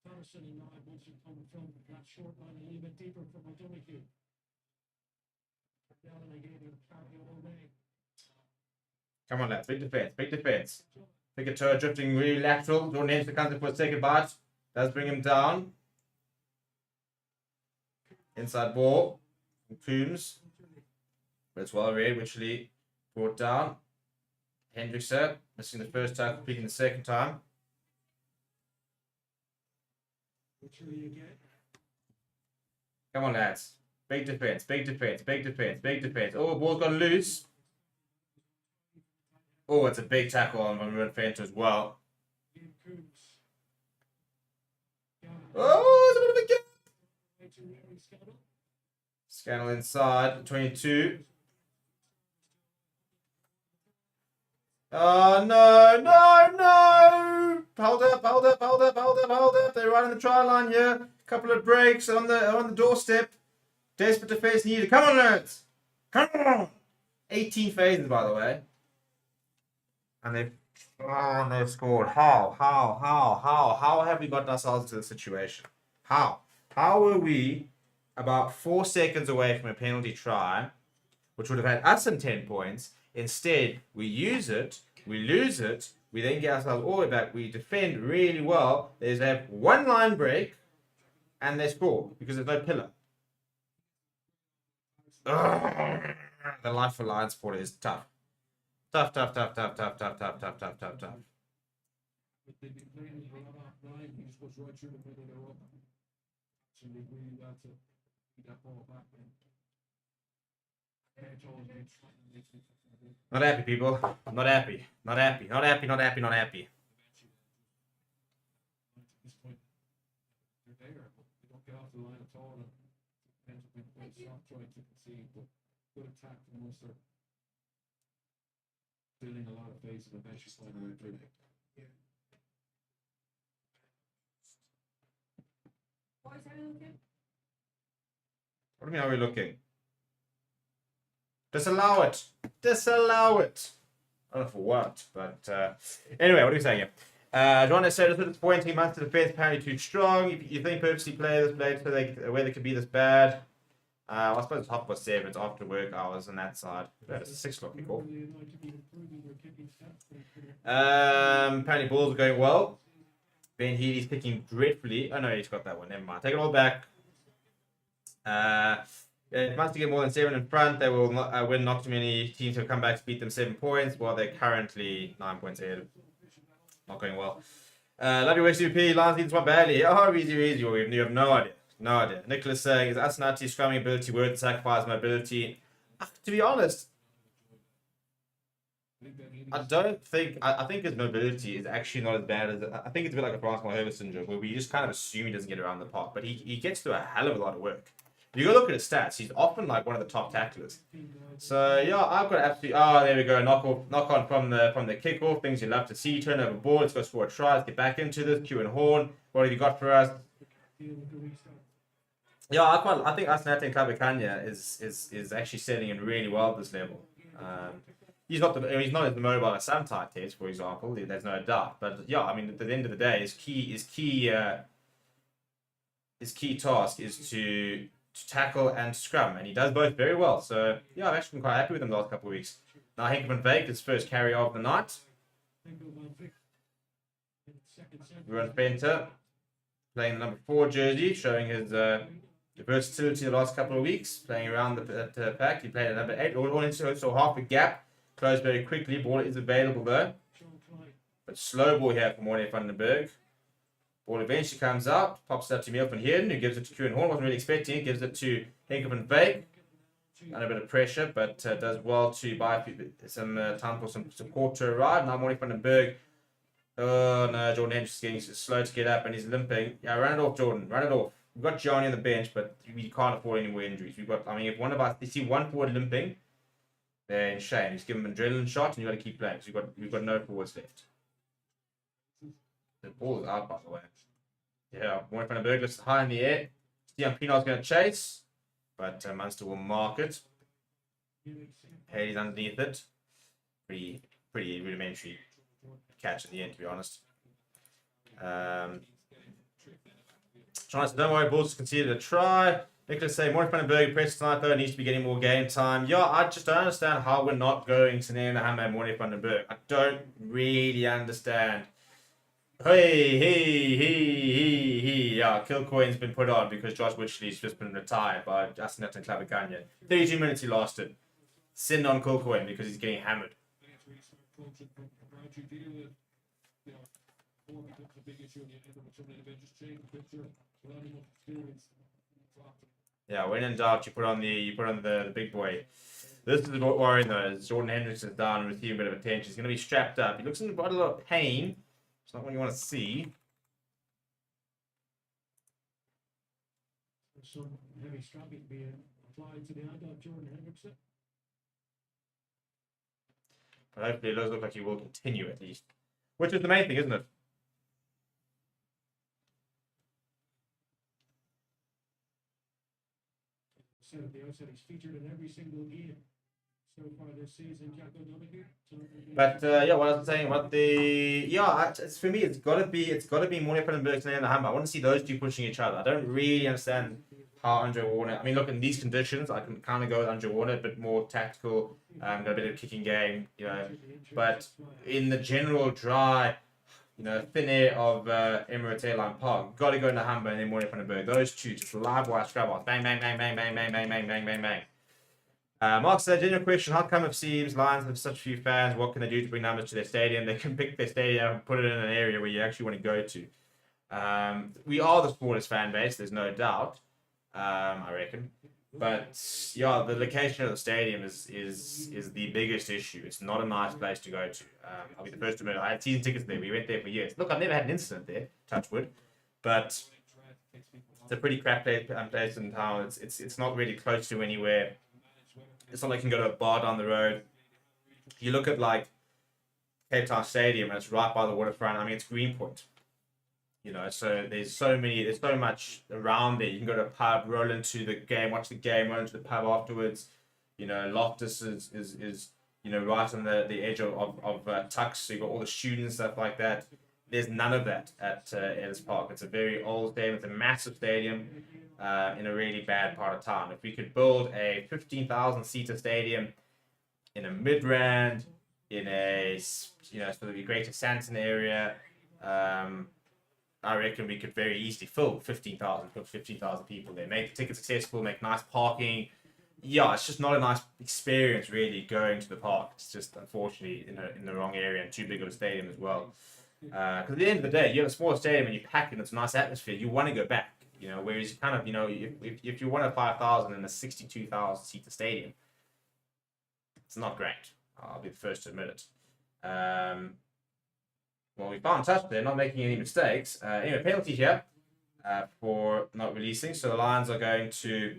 Patterson and now Munster coming from that short line a little bit deeper from O'Donoghue. Down and they gave him carry all day. Come on, lads. Big defense. Big defense. Big toe drifting really lateral. Jordan Hendrickson comes in for a second bite. Does bring him down. Inside ball from Coombs. But it's well read. Richley brought down. Hendrickson missing the first tackle, picking the second time. Richley again. Come on, lads. Big defense. Big defense. Big defense. Big defense. Oh, ball's gone loose. Oh, it's a big tackle on Ruben Fento as well. Oh, it's a bit of a gap. Scannell inside, 22. Oh, no. Hold up. They're right on the try line here. Couple of breaks on the doorstep. Desperate defense needed. Come on, lads. Come on. 18 phases, by the way. And they've scored. How have we gotten ourselves into this situation? How were we about 4 seconds away from a penalty try, which would have had us in 10 points? Instead, we use it, we lose it, we then get ourselves all the way back, we defend really well, they have one line break, and they score because there's no pillar. Ugh. The life for Lions supporter is tough. Tough. But they've been playing a lot off line. He just goes right through the middle of the road. So they really got to beat that ball back. And told me Not happy, people. Not happy. Not happy. Not happy. Not happy. Not happy. At this point, they're there, but they don't get off the line at all. And ends up being quite soft trying to concede, but good attack from Munster. Building a lot of pace and eventually finding a way through. What do you mean, are we looking? Disallow it. Disallow it. I don't know for what, but anyway, what are we saying here? John has said it's disappointing. Munster defense apparently too strong. You think purposely play this played so where they could be this bad? I suppose it's 7:30. It's after work hours on that side. It's 6 o'clock kickoff. Apparently balls are going well. Ben Healy's picking dreadfully. Oh no, he's got that one. Never mind. Take it all back. If Munster get more than 7 in front, they will not, win. Not too many teams will come back to beat them 7 points, while they're currently 9 points ahead. Not going well. Love your UP. Lions need this one badly. Oh, easy. Well, you have no idea. No idea. Nicholas saying, is Asanati scrumming ability worth sacrifice mobility? To be honest, I don't think. I think his mobility is actually not as bad as. I think it's a bit like a Francois Herbert syndrome, where we just kind of assume he doesn't get around the park, but he gets to a hell of a lot of work. If you go look at his stats, he's often like one of the top tacklers. So yeah, I've got absolutely. Oh, there we go. Knock on from the kickoff. Things you love to see. Turnover ball. Let's go score a try. Let's get back into this. Q and Horn. What have you got for us? Yeah, I think Asanate and Kabakanya is actually settling in really well at this level. He's not as mobile as some tight heads, for example. There's no doubt. But yeah, I mean, at the end of the day, his key task is to tackle and scrum, and he does both very well. So yeah, I've actually been quite happy with him the last couple of weeks. Now Henk van Veek, his first carry of the night. Ruben Benter playing the number 4 jersey, showing his versatility the last couple of weeks, playing around the pack. He played at number 8, all into so half a gap, closed very quickly. Ball is available though, but slow ball here from Morne van den Berg. Ball eventually comes out, pops it up to Miel van Heerden, who gives it to Kieran Horn. Wasn't really expecting it. Gives it to Henk van Veek. Under a bit of pressure, but does well to buy some time for some support to arrive. Now Morne van den Berg. Oh no, Jordan Hendricks is getting slow to get up and he's limping. Yeah, run it off, Jordan. Run it off. We've got Johnny on the bench, but we can't afford any more injuries. If one of us, you see one forward limping, then shame. Just give him an adrenaline shot and you've got to keep playing. So we've got no forwards left. The ball is out, by the way. Yeah, Morne van den Berg lifts high in the air. Stian Pienaar's going to chase, but Munster will mark it. Haley's underneath it. Pretty rudimentary catch in the end, to be honest. Jonathan, don't worry, Bulls conceded a try. Nicholas saying, Morne van den Berg, press tonight though, needs to be getting more game time. Yeah, I just don't understand how we're not going Sanena Hammer and Morne van den Berg. I don't really understand. Hey. Yeah, Kilcoyne's been put on because Josh Witchley's just been retired by Asanat and Clavicania. 32 minutes he lasted. Send on Kilcoyne because he's getting hammered. Yeah, when in doubt, you put on the big boy. This is what worrying though. Is Jordan Hendricks is down and receiving a bit of attention. He's going to be strapped up. He looks in quite a lot of pain. It's not what you want to see. Some heavy strapping being applied to the hand of Jordan Hendrickson. But hopefully it does look like he will continue at least. Which is the main thing, isn't it? Said at the outset, he's featured in every single game so far this season. Jacko Donahue. But yeah, what I was saying about it's for me, it's gotta be Morne van den Berg and the Hammer. I want to see those two pushing each other. I don't really understand how Andre Warner. I mean, look, in these conditions, I can kind of go with Andre Warner, a bit more tactical, got a bit of kicking game, But in the general dry, thin air of Emirates Airline Park, got to go in the Humber and then Morne van den Berg. Those two just live wire scrub off. Bang, bang, bang, bang, bang, bang, bang, bang, bang, bang, bang. Mark said, genuine question, how come it seems Lions have such few fans? What can they do to bring numbers to their stadium? They can pick their stadium and put it in an area where you actually want to go to. We are the smallest fan base, there's no doubt, I reckon. But yeah, the location of the stadium is the biggest issue. It's not a nice place to go to. I'll be the first to admit, I had season tickets there. We went there for years. Look, I've never had an incident there, touch wood, but it's a pretty crap place in town. It's not really close to anywhere. It's not like you can go to a bar down the road. You look at like Cape Town Stadium, and it's right by the waterfront. I mean, it's Greenpoint. So there's so much around there. You can go to a pub, roll into the game, watch the game, roll into the pub afterwards. Loftus is right on the edge of Tux, so you've got all the students, stuff like that. There's none of that at Ellis Park. It's a very old stadium. It's a massive stadium in a really bad part of town. If we could build a 15,000-seater stadium in a Midrand, in a sort of the Greater Santon area, I reckon we could very easily fill 15,000 people there. Make the tickets accessible, make nice parking. Yeah, it's just not a nice experience really going to the park. It's just unfortunately in the wrong area and too big of a stadium as well. Because at the end of the day, you have a small stadium and you pack it and it's a nice atmosphere. You want to go back. Whereas kind of if you want a 5,000 in a 62,000 seater stadium, it's not great. I'll be the first to admit it. Well, we can't touch there, not making any mistakes. Anyway, penalty here for not releasing. So the Lions are going to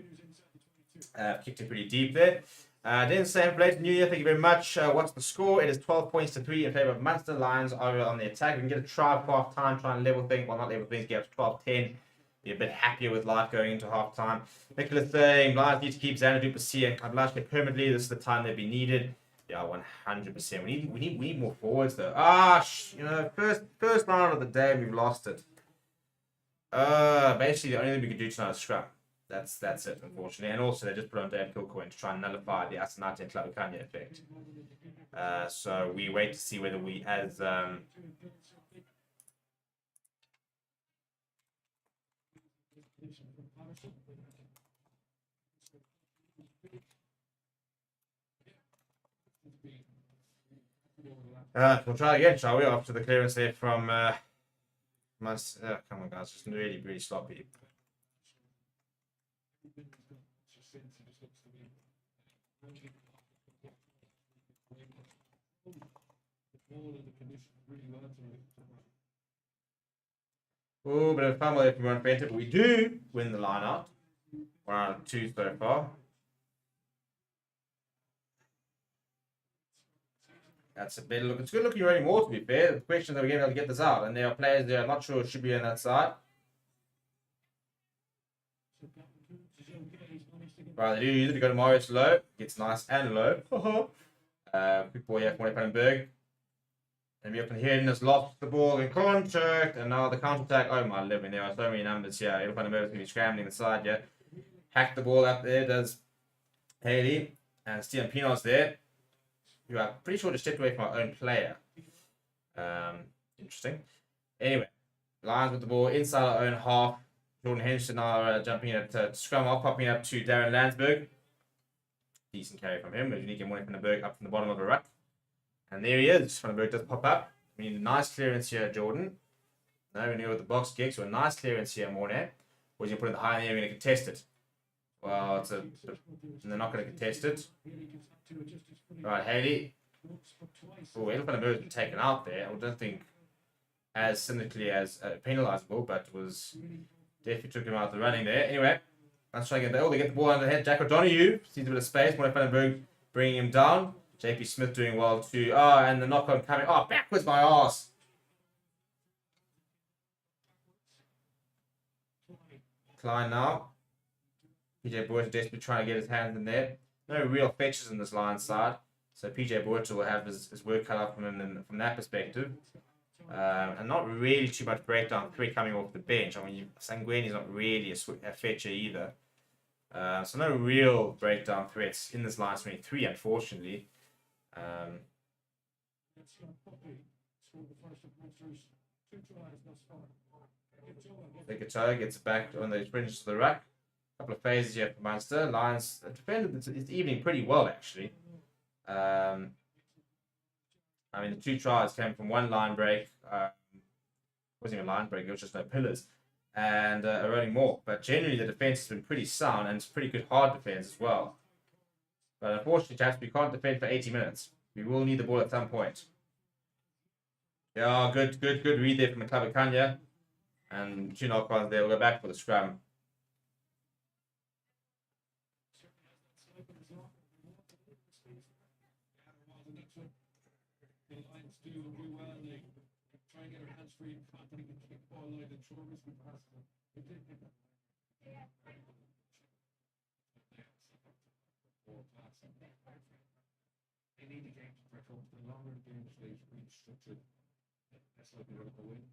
kick it pretty deep there. Then Sam Blade, New Year, thank you very much. What's the score? It is 12 points to 3 in favour of Munster. Lions are on the attack. We can get a try for half time, try and level things. Well, not level things, get up to 12-10. Be a bit happier with life going into half time. Nicholas saying, Lions need to keep Xanadu Duplessis and Kadlashke permanently. This is the time they'll be needed. Yeah, 100%. We need more forwards though. First round of the day we've lost it. Basically the only thing we can do tonight is scrum. That's it, unfortunately. And also they just put on Dave Kilcoyne to try and nullify the Asanate and Clavicania effect. So we wait to see whether we as we'll try again, shall we? After the clearance there from come on guys, just really sloppy. Oh, but a fumble if we weren't fainted, but we do win the line out. 1 out of 2 so far. That's a better look. It's good looking already more, to be fair. The question that we're going to get this out, and there are players there I'm not sure should be on that side. Right, they do use it to go to Marius low. Gets nice and low. Quick ball here from Vandenberg. And we up in here and has lost the ball in contact. And now the counter attack. Oh my living, there are so many numbers here. Vandenberg is going to be scrambling the side here. Hack the ball up there, does Haley. And Steven Pino's there. Who I'm pretty sure just stepped away from our own player. Interesting. Anyway, Lions with the ball inside our own half. Jordan Henderson are jumping at scrum off, popping up to Darren Landsberg. Decent carry from him. Unique and one from the Berg up from the bottom of the ruck. And there he is. Van den Berg does pop up. We need a nice clearance here, Jordan. No, we're going to go with the box kick. So a nice clearance here, Mornay. Or is he going to put it in the high and we're going to contest it? Well, they're not going to contest it. Right, Haley. Oh, Van den Berg has been taken out there. I don't think as cynically as penalisable, but was definitely took him out of the running there. Anyway, let's try again. They get the ball under the head. Jack O'Donoghue sees a bit of space. Mornay Van den Berg bringing him down. JP Smith doing well too. And the knock on coming. Backwards my arse. Klein now. PJ Boyd desperately trying to get his hands in there. No real fetches in this line side. So PJ Boyd will have his work cut out from him from that perspective. And not really too much breakdown threat coming off the bench. I mean, Sanguini's not really a fetcher either. So no real breakdown threats in this line 23, unfortunately. Katoa gets back on the fringes of the ruck. Couple of phases here for Munster. Lions defended this evening pretty well, actually. I mean, the 2 tries came from one line break. Wasn't even a line break, it was just no pillars. and are running more. But generally, the defense has been pretty sound, and it's pretty good hard defense as well. But unfortunately, chaps, we can't defend for 80 minutes. We will need the ball at some point. Yeah, good read there from Klavakanya. And 2 knock-ons there. We'll go back for the scrum. The Lions do well. They try and get their hands free in front. They can kick ball line and throw risky passes. They did get that. They need the game to break up. The longer the game stays really structured, that's likely to go in.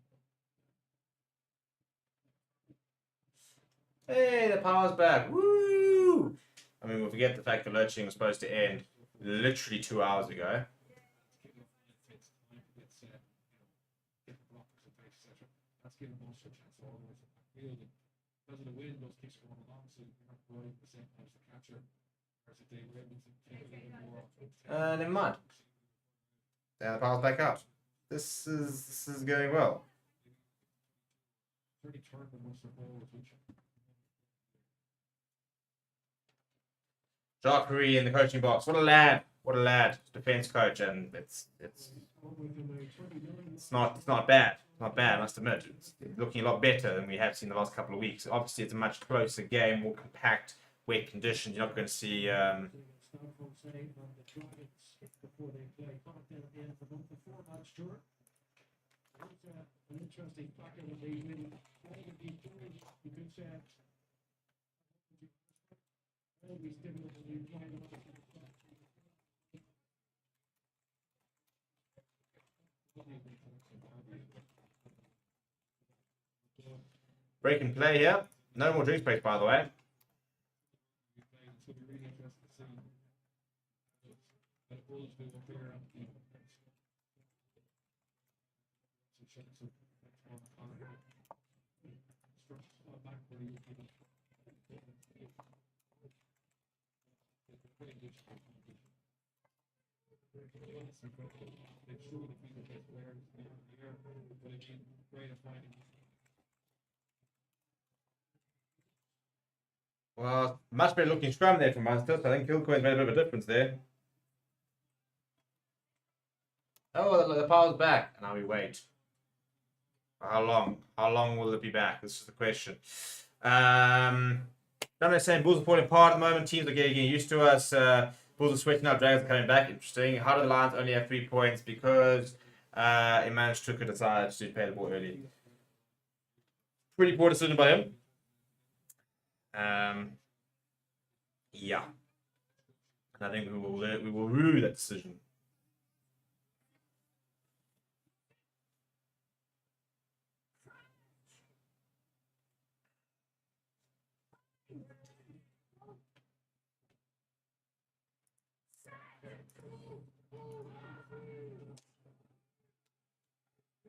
Hey, the power's back. Woo! I mean, we'll forget the fact that load shedding was supposed to end literally 2 hours ago. That's giving Munster a chance to organise the field. Because of the wind, those kicks are going along, so you're not going at the same time as the catcher. Whereas if they were able to take a little more. Never mind. Now the power's back out. This is going well. 33rd for Munster forwards, which. Jacquerie in the coaching box. What a lad! What a lad! Defense coach, and it's not bad. Not bad, I must admit. It's looking a lot better than we have seen the last couple of weeks. Obviously, it's a much closer game, more compact, wet conditions. You're not going to see. Break and play here. No more drinks breaks, by the way. Well, much better looking scrum there from Munster, so I think Kilcoyne's made a bit of a difference there. Oh, the power's back. And now we wait. How long? How long will it be back? This is the question. Don't know, saying Bulls are falling apart at the moment. Teams are getting used to us. Bulls are sweating out. Dragons are coming back. Interesting. How do the Lions only have 3 points? Because Emmanuel Tucker decided to pay the ball early. Pretty poor decision by him. Yeah. And I think we will rue that decision.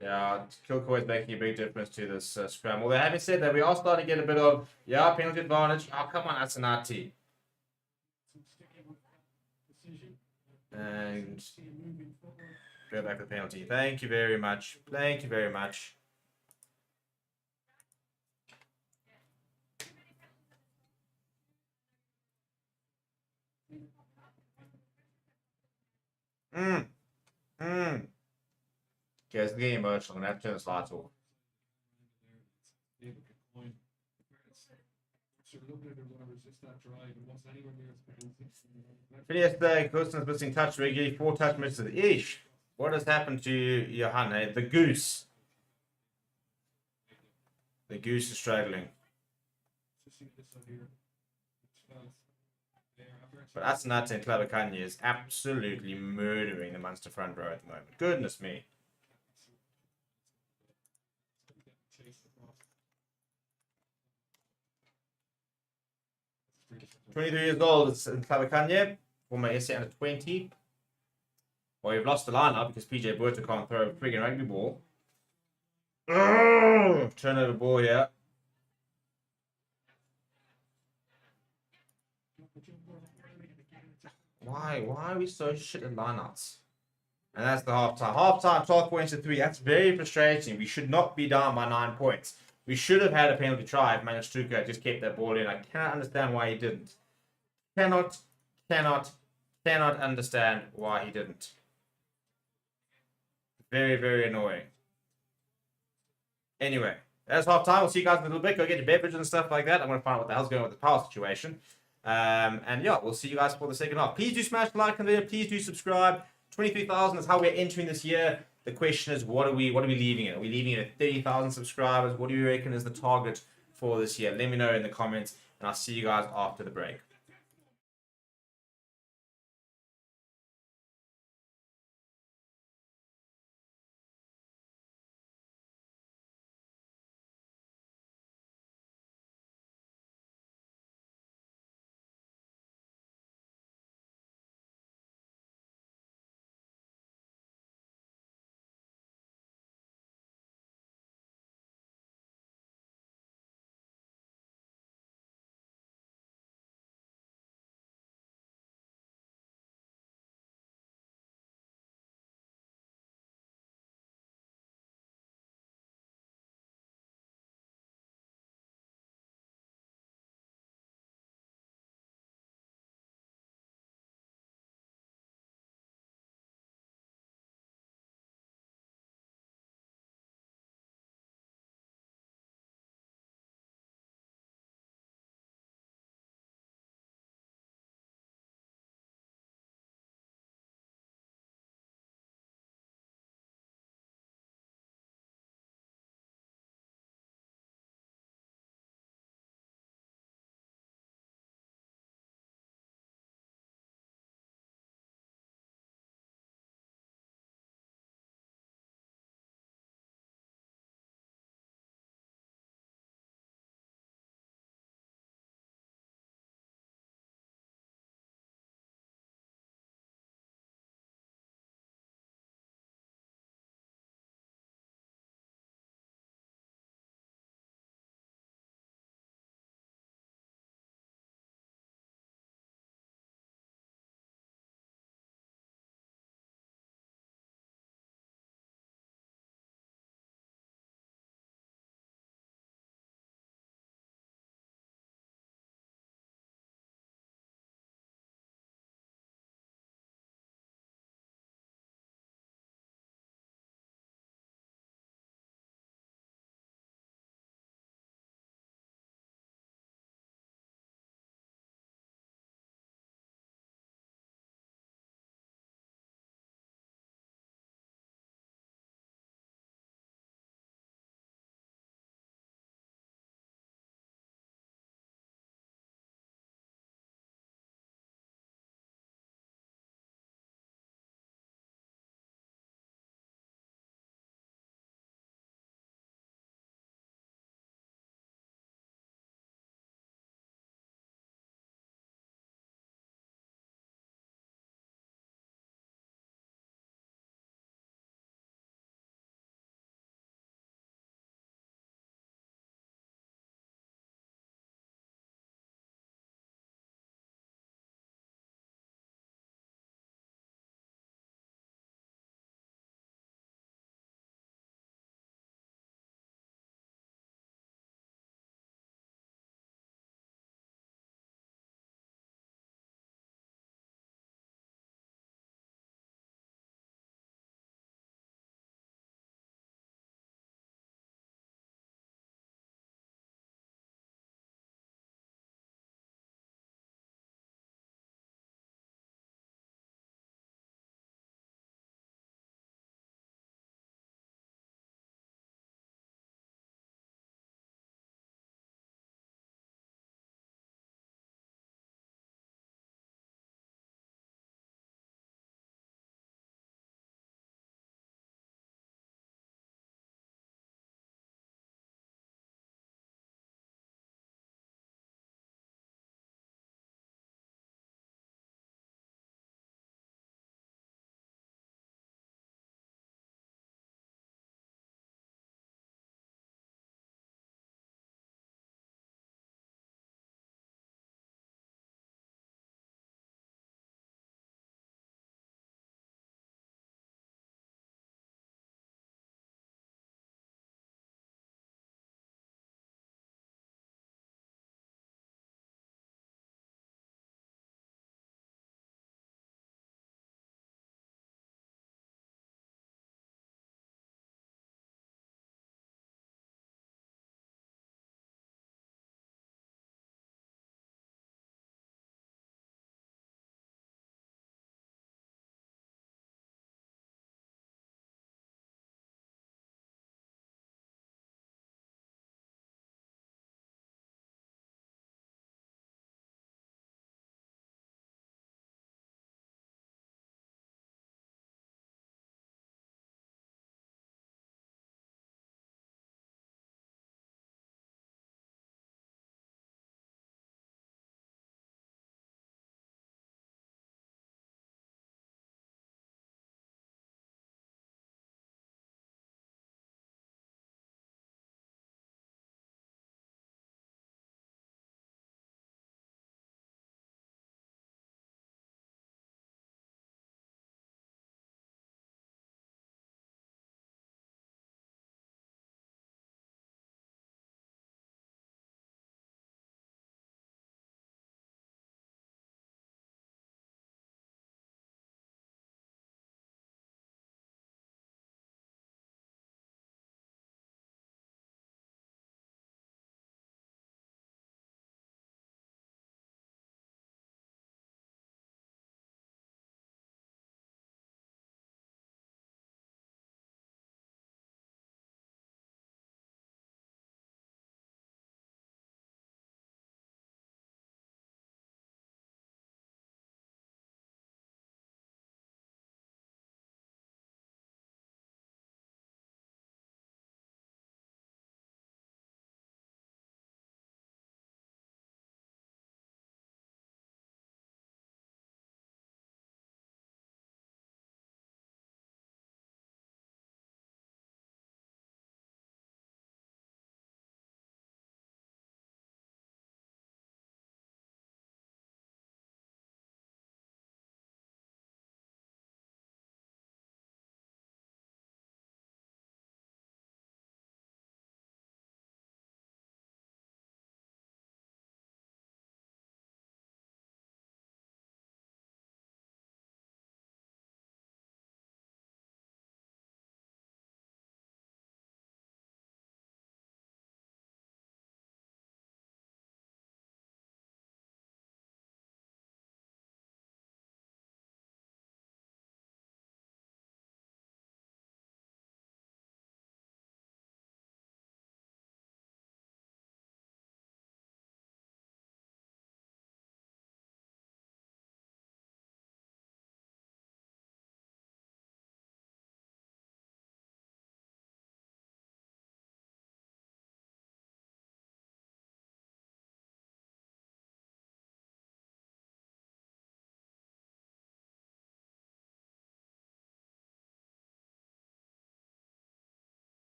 Yeah, Kilcoy is making a big difference to this scrum. Although having said that, we are starting to get a bit of, penalty advantage. Oh, come on, Asanati. And go back to the penalty. Thank you very much. Thank you very much. Okay, it's getting emotional. I'm going to have to turn this light off. Phineas Day, Cousins missing touch regularly, 4 touch misses. Ish. What has happened to Johanna? The goose. The goose is struggling. But Asanate and Clavacania is absolutely murdering the Munster front row at the moment. Goodness me. $23 years old, it's Clavacania, former SA under 20. Well, we've lost the line now because PJ Burton can't throw a friggin' rugby ball. Turnover ball here. Why are we so shit at lineouts? And that's the half time. Half time, 12 points to 3. That's very frustrating. We should not be down by 9 points. We should have had a penalty try if Manchester had just kept that ball in. I cannot understand why he didn't. Cannot understand why he didn't. Very, very annoying. Anyway, that's half time. We'll see you guys in a little bit. Go get your beverages and stuff like that. I'm going to find out what the hell's going on with the power situation. And yeah, we'll see you guys for the second half. Please do smash the like on the video. Please do subscribe. 23,000 is how we're entering this year. The question is, what are we leaving it? Are we leaving it at 30,000 subscribers? What do you reckon is the target for this year? Let me know in the comments, and I'll see you guys after the break.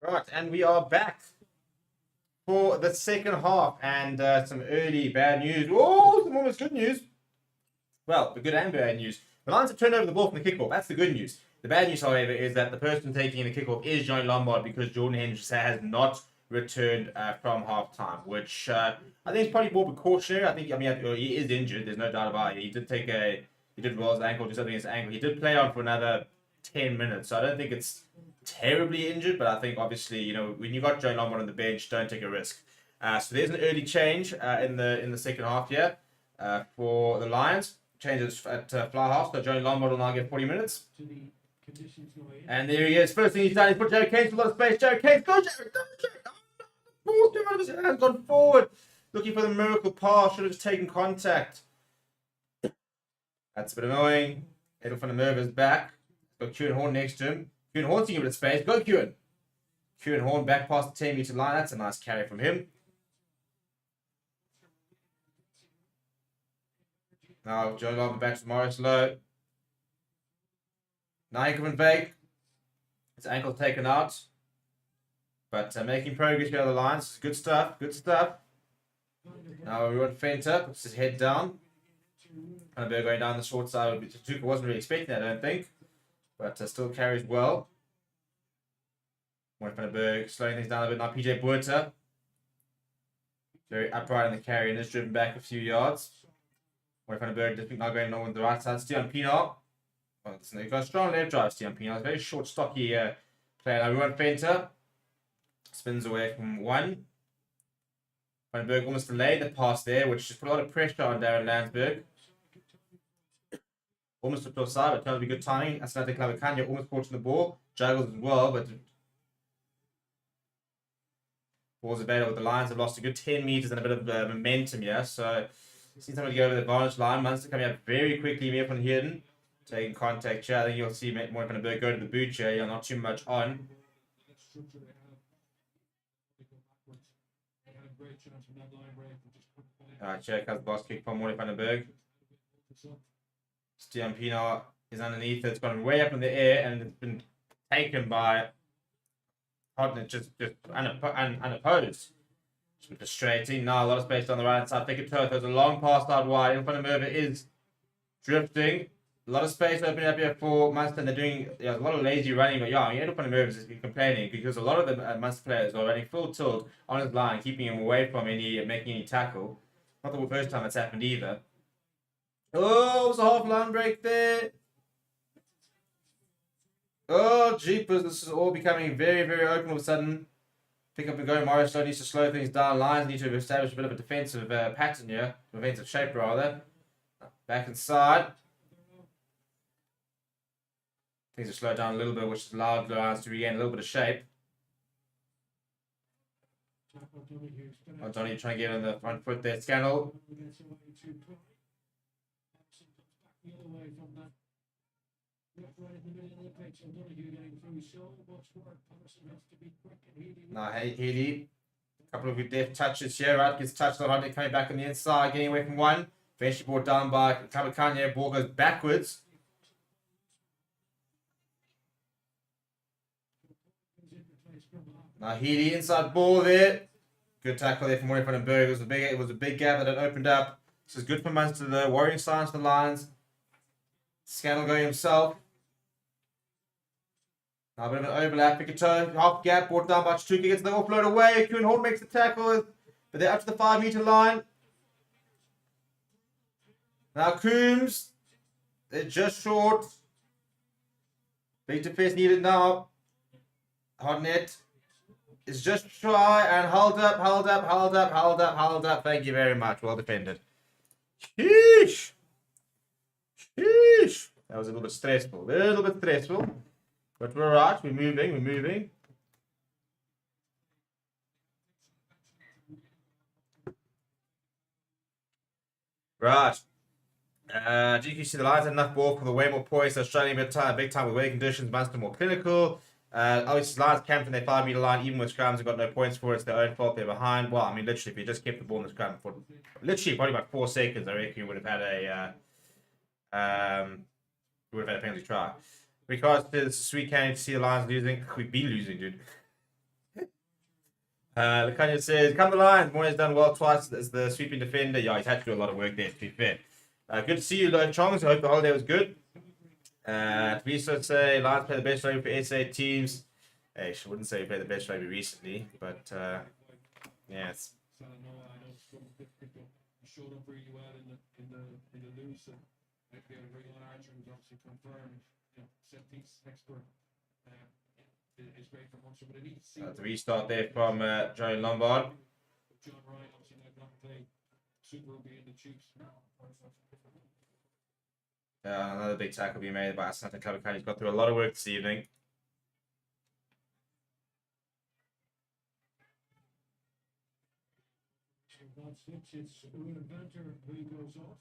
Right, and we are back for the second half and some early bad news. Oh, some almost good news. Well, the good and bad news. The Lions have turned over the ball from the kickoff. That's the good news. The bad news, however, is that the person taking the kickoff is Johnny Lombard because Jordan Henderson has not returned from halftime, which I think is probably more precautionary. I mean, he is injured. There's no doubt about it. He did roll his ankle, do something in his ankle. He did play on for another 10 minutes, so I don't think it's terribly injured, but I think obviously, you know, when you got Joe Lombard on the bench, don't take a risk. So there's an early change in the second half here for the Lions. Changes at fly half, so Joe Lombard will now get 40 minutes. To the conditions now, yeah. And there he is. First thing he's done is put Joe Kane to a lot of space. Joe Kane, go Joe! Go Joe! Ball's come out of his hands, gone forward. Looking for the miracle pass, should have just taken contact. That's a bit annoying. Edel van der Merwe is back. Got Kieran Horn next to him. Kieran Horn's taking a bit of space. Go Kieran! Kieran Horn back past the 10-meter line. That's a nice carry from him. Now Joe Lombard back to Morris Lowe. Now he can fake. His ankle taken out. But making progress here on the lines. Good stuff. Good stuff. Now we want Fenter. Puts his head down. Van der Merwe going down the short side. Tuka wasn't really expecting that, I don't think. But still carries well. Van der Merwe slowing things down a bit. Now PJ Buerta. Very upright in the carry and is driven back a few yards. Van der Merwe just now going on the right side. Stian Pienaar. Oh, he's got a strong left drive, Stian Pienaar. Very short, stocky player. Now we want Fenter. Spins away from one. Van der Merwe almost delayed the pass there, which just put a lot of pressure on Darren Landsberg. Almost took to offside, but turned to be good timing. Asante Clavicania almost caught the ball. Juggles as well, but ball's available. The Lions have lost a good 10 meters and a bit of momentum here. So, see somebody go over the advantage line. Munster coming up very quickly here from Heerden. Taking contact here. I think you'll see more Van der Merwe go to the boot here. You're not too much on. Check has the boss kick from Van der Merwe. Stian Pienaar is underneath it. It's gone way up in the air and it's been taken by Hodnett just unopposed. It's been frustrating. Now a lot of space on the right side. Thicket Toth has a long pass out wide. Van der Merwe is drifting. A lot of space opening up here for Munster. They're doing a lot of lazy running, but yeah, Van der Merwe is complaining because a lot of the Munster players are running full tilt on his line, keeping him away from making any tackle. Not the first time it's happened either. Oh, it's a half line break there. Oh, jeepers, this is all becoming very, very open all of a sudden. Pick up and go. Morris needs to slow things down. Lions need to establish a bit of a defensive pattern here. Defensive shape, rather. Back inside. Things are slowed down a little bit, which has allowed the Lions to regain a little bit of shape. Johnny trying to get on the front foot there. Scannell. Now Healy, a couple of good deft touches here, right? Gets touched on Hodnett coming back on the inside, getting away from one. Eventually brought down by Clavicania. Ball goes backwards. Now Healy inside ball there. Good tackle there from Van der Merwe. It was a big gap that had opened up. This is good for Munster. The worrying signs for the Lions. Scannell going himself. Now a bit of an overlap. Picato, half gap, brought down by Chituka, gets the offload away. Kieran Horn makes the tackle, but they're up to the 5-meter line. Now Coombs, they're just short. Big defense needed now. Hodnett is just shy and held up. Thank you very much. Well defended. Sheesh. That was a little bit stressful. But we're right. We're moving. Right. GQC, the Lions had enough ball for the way more poised. They're struggling big time with weather conditions. Munster more clinical. Obviously, the Lions camped in their 5-meter line, even with scrums, have got no points for it. It's their own fault. They're behind. Well, I mean, literally, if you just kept the ball in the scrum for literally probably about 4 seconds, I reckon you would have had a penalty try. Regards to this weekend, to see the Lions losing, we've been losing, dude. Lacania says, come the Lions. Mornay's done well twice as the sweeping defender. Yeah, he's had to do a lot of work there, to be fair. Good to see you, Lo Chongs. I hope the holiday was good. We should say Lions play the best rugby for SA teams. Hey, I wouldn't say we played the best rugby recently, but yeah, it's So I know Scrum showed up really well in the loose, and like they had a very good archer who's obviously confirmed, set piece expert. It's great for Munster, but it needs to see the restart there from Johnny Lombard. John Ryan obviously not play Super Rugby in the Chiefs. Another big tackle being made by Asante Kabakani. He's got through a lot of work this evening. It's Owen Banter who goes off.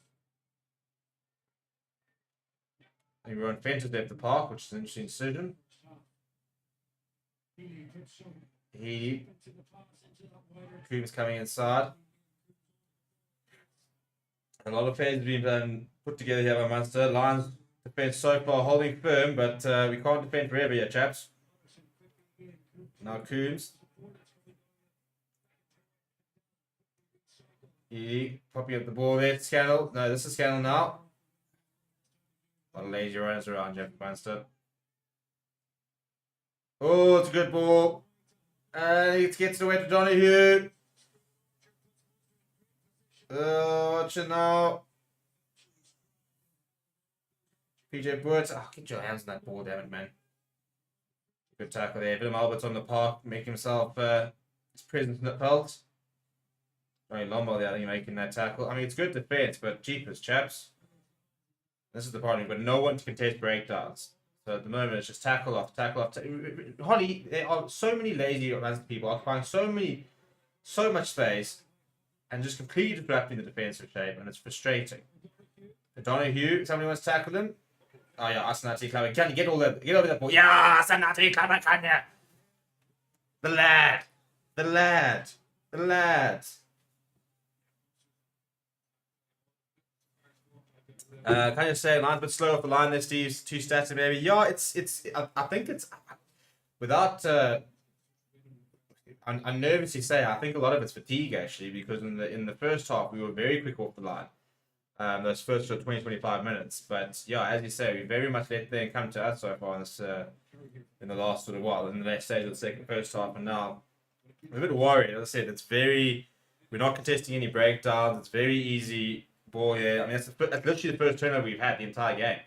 And we're on Fenton at the park, which is an interesting decision. He puts some He into the pass into that wider. Coombs coming inside. A lot of players have been put together here by Munster. Lions defense so far holding firm, but we can't defend forever yet, chaps. Now Coombs. He popping up the ball there. Scannell. No, this is Scannell now. A lot of lazy runners around Jeff Munster. Oh, it's a good ball. And it gets away to Donahue. Watch it now. PJ Burt. Oh, get your hands on that ball, damn it, man. Good tackle there. Willem Albert's on the park, making himself his presence felt. Johnny Lombard there, I think, making that tackle. I mean, it's good defense, but jeepers, chaps. This is the problem. We've got no one to contest breakdowns. So at the moment, it's just tackle off, tackle off. Holly, there are so many lazy people occupying so much space, and just completely disrupting the defensive shape, and it's frustrating. Donahue, somebody wants to tackle him. Oh yeah, Asanati Clever. Can you get over that ball? Yeah, Asanati Clever, can you? The lad. Can you say line's a bit slow off the line there, Steve? 2 stats maybe. Yeah, I think it's without. I nervously say I think a lot of it's fatigue actually, because in the first half we were very quick off the line. Those first 20-25 minutes, but yeah, as you say, we very much let them come to us so far in this in the last sort of while in the last stage of the first half, and now I'm a bit worried. As I said, we're not contesting any breakdowns. It's very easy ball here. I mean, that's literally the first turnover we've had the entire game.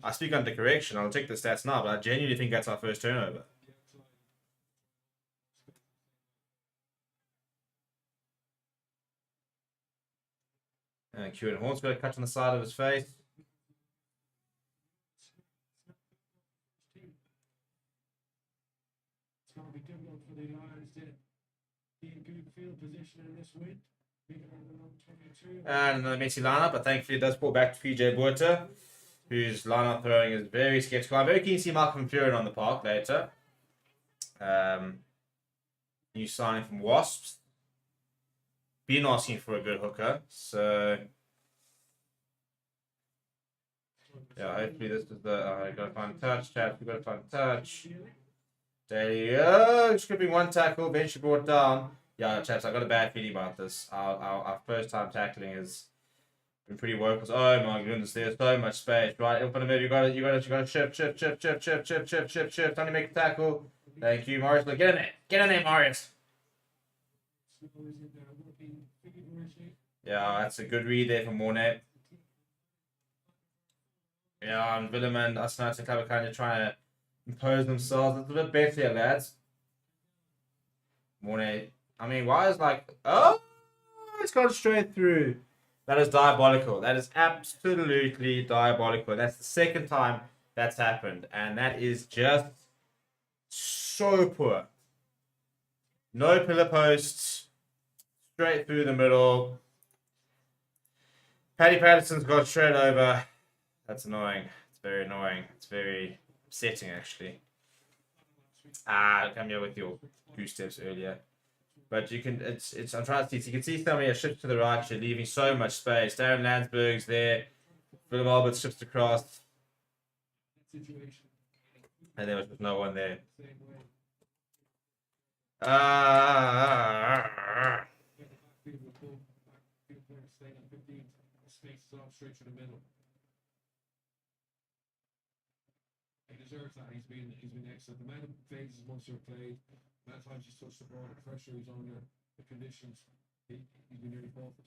I speak under correction. I'll check the stats now, but I genuinely think that's our first turnover. And Kieran Horn's got a cut on the side of his face. It's going to be difficult for the Lions to be in good field position in this win. And another messy lineup, but thankfully it does pull back to PJ Buerta, whose lineup throwing is very skeptical. I'm very keen to see Malcolm Furin on the park later. New signing from Wasps. Been asking for a good hooker, so yeah, hopefully this is the. You gotta find touch, chaps. You gotta find touch. Daly, skipping one tackle, eventually brought down. Yeah, chaps, I got a bad feeling about this. Our first time tackling has been pretty woeful. Oh my goodness, there's so much space. Right in front of me, you got to shift. Time to make a tackle. Thank you, Morris. Look, get in there, Morris. Yeah, that's a good read there from Mornay. Yeah, and Willem and Asnat and Kabakanya trying to impose themselves. It's a bit better here, lads. Mornay. I mean, why is it's gone straight through. That is diabolical. That is absolutely diabolical. That's the second time that's happened. And that is just so poor. No pillar posts. Straight through the middle. Paddy Patterson's got straight over. That's annoying. It's very annoying. It's very upsetting, actually. Come here with your goose steps earlier. But you can, I'm trying to see, so you can see somebody a shift to the right, you're leaving so much space. Darren Landsberg's there. Willem Albert shifts across. And there was just no one there. Get the backfield with both backfield players staying on 15. Space is off straight through the middle. He deserves that. He's been excellent. The amount of phases Munster played, the amount of times he's touched the ball, the pressure he's under, the conditions, he's been nearly perfect.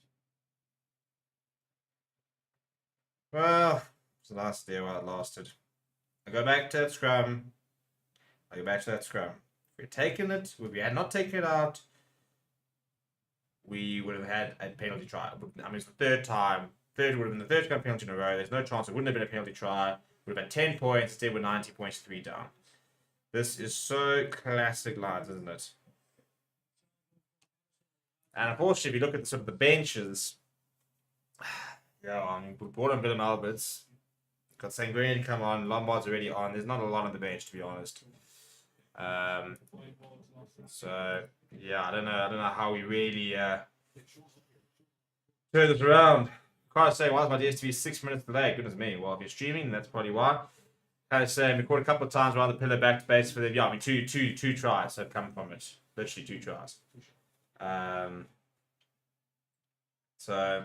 Well, it's the last day while it lasted. I go back to that scrum. If we had taken it, if we had not taken it out, we would have had a penalty try. I mean, it's the third time. Third would have been the third scrum penalty in a row. There's no chance it wouldn't have been a penalty try. Would have had 10 points. Instead, we're 90 points, 3 down. This is so classic Lions, isn't it? And unfortunately, if you look at sort of the benches, yeah, I mean, we brought on Willem Alberts. Got Sangrini come on. Lombard's already on. There's not a lot on the bench, to be honest. So yeah, I don't know how we really turn this around. Can't say why is my DSTV 6 minutes delayed. Goodness me. Well, if you're streaming, that's probably why. Kind of saying we caught a couple of times around the pillar back to base for the yeah. I mean, two tries have come from it. Literally 2 tries. So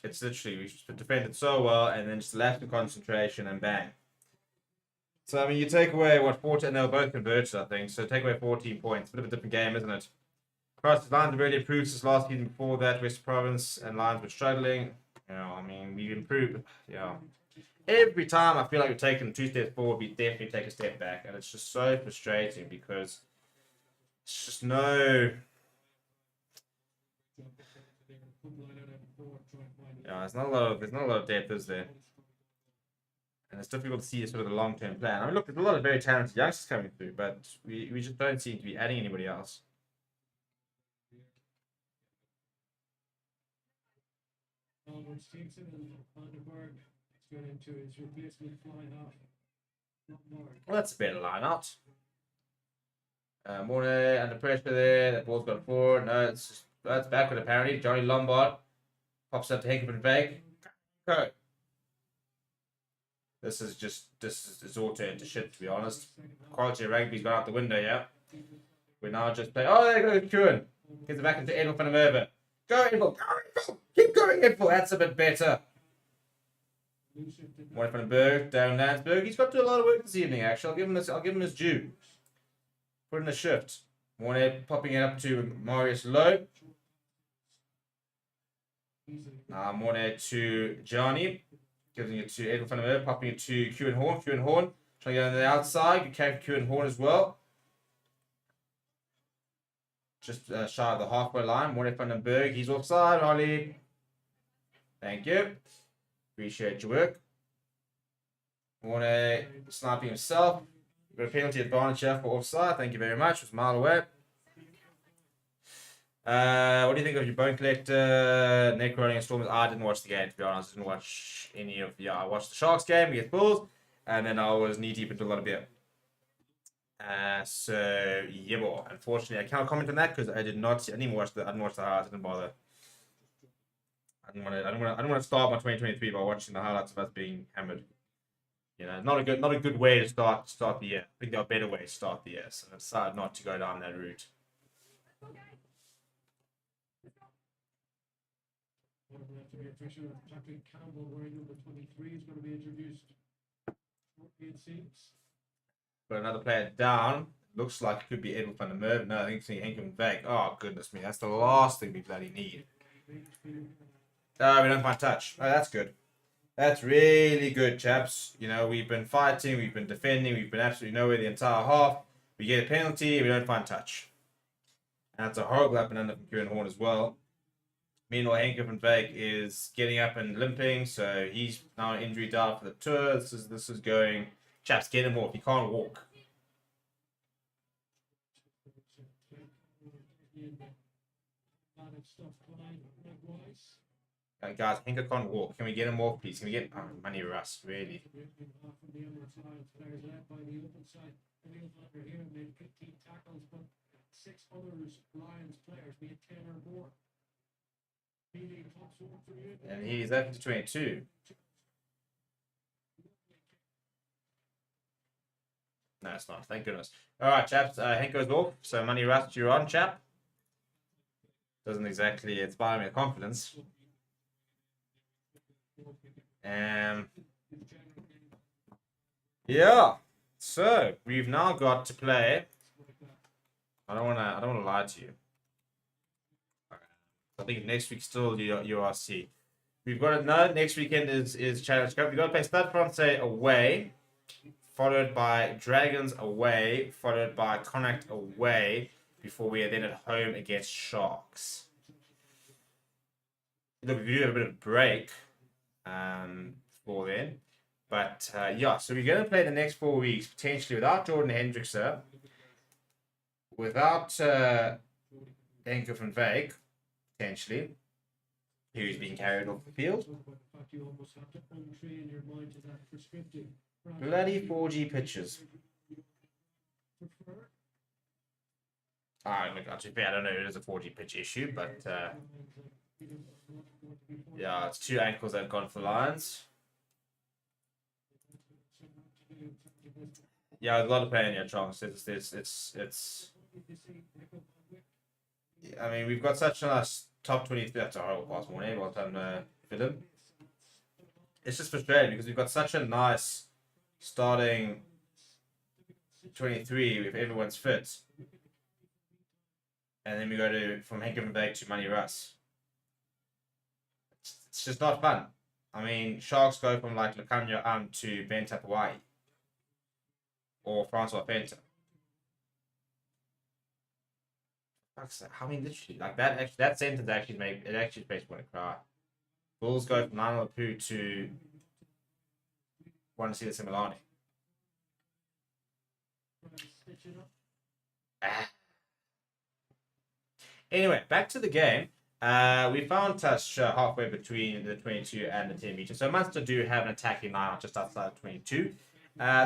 it's literally we defended so well and then just lack of concentration and bang. So I mean, you take away what 14, and they'll both converted, I think. So take away 14 points. Bit of a different game, isn't it? Christ, the Lions have really improved since last season. Before that, West Province and Lions were struggling. You know, I mean, we've improved. Yeah. Every time I feel like we're taking 2 steps forward, we definitely take a step back, and it's just so frustrating because it's just no. Yeah, there's not a lot of depth, is there? And it's difficult to see sort of the long-term plan. I mean, look, there's a lot of very talented youngsters coming through, but we just don't seem to be adding anybody else. Albert Stevenson and Vandenberg is going into his replacement fly half. Well, that's a better line-out. Mornay under pressure there. That ball's gone forward. No, that's backward apparently. Johnny Lombard pops up to Henk and Fake. Go. This is all turned to shit, to be honest. Quality of rugby's gone out the window, yeah. We now just play. Oh, there goes Kuhn. Gets it back into Edel van der Merwe. Go, Edel. Go, Edel. Keep going, Edel. That's a bit better. One van den Berg, down Landsberg. He's got to do a lot of work this evening, actually. I'll give him his due. Put in a shift. Mornay popping it up to Marius Lowe. Mornay to Johnny. Giving it to Edel van der Merwe, popping it to Kuhn Horn. Kuhn Horn trying to get on the outside. You can Kuhn Horn as well. Just shy of the halfway line. Mornay van den Berg. He's offside, Ollie. Thank you. Appreciate your work. Mornay sniping himself. Got a penalty advantage here for offside. Thank you very much. It was a mile away. What do you think of your bone collector, neck rolling and stormers? I didn't watch the game, to be honest. I didn't watch any of I watched the Sharks game against Bulls, and then I was knee deep into a lot of beer. So yeah, boy. Unfortunately, I cannot comment on that because I didn't watch the highlights. I didn't bother. I don't want to start my 2023 by watching the highlights of us being hammered. You know, not a good way to start the year. I think there are better ways to start the year, so I decided not to go down that route. Patrick Campbell wearing number 23 is going to be introduced. It seems. But another player down. Looks like it could be Edel van der Merwe. No, I think it's Henk and Fake. Oh, goodness me. That's the last thing we bloody need. Oh, we don't find touch. Oh, that's good. That's really good, chaps. You know, we've been fighting, we've been defending, we've been absolutely nowhere the entire half. We get a penalty, we don't find touch. And that's a horrible up and under from Kieran Horn as well. Meanwhile, Henk van Fake is getting up and limping, so he's now injury down for the tour. This is going. Chaps, get him off. He can't walk. Guys, Henk can't walk. Can we get him off, please? Can we get money Russ, really? And he's up to 22. No, it's not. Thank goodness. All right, chaps. Hank goes off. So Money Rust, you're on, chap. Doesn't exactly inspire me with confidence. Yeah. So we've now got to play. I don't wanna lie to you. I think next week still URC. We've got no next weekend is Challenge Cup. We've got to play Stade Francais away, followed by Dragons away, followed by Connacht away, before we are then at home against Sharks. Look, we do have a bit of a break for then. But yeah, so we're going to play the next 4 weeks potentially without Jordan Hendrickson, without Henker van Wyk, potentially, who's being carried off the field. Bloody 4G pitches. Look, to be fair, I don't know if it is a 4G pitch issue, but yeah, it's 2 ankles that have gone for Lions. Yeah, there's a lot of pain here, Chong. It's. I mean, we've got such a nice top 23. That's a horrible pass, morning. Well done, Philip. It's just frustrating because we've got such a nice starting 23 if everyone's fit, and then we go to from Henk van Wyk to Money Russ. It's just not fun. I mean, Sharks go from like Lacagna to Ben Tapawai or Francois Fenta. I mean, literally, like that sentence actually makes me want to cry. Bulls go from Nana Lapu to want to see the Similani. Anyway, back to the game. We found touch halfway between the 22 and the 10 meter. So Munster do have an attacking line just outside the 22.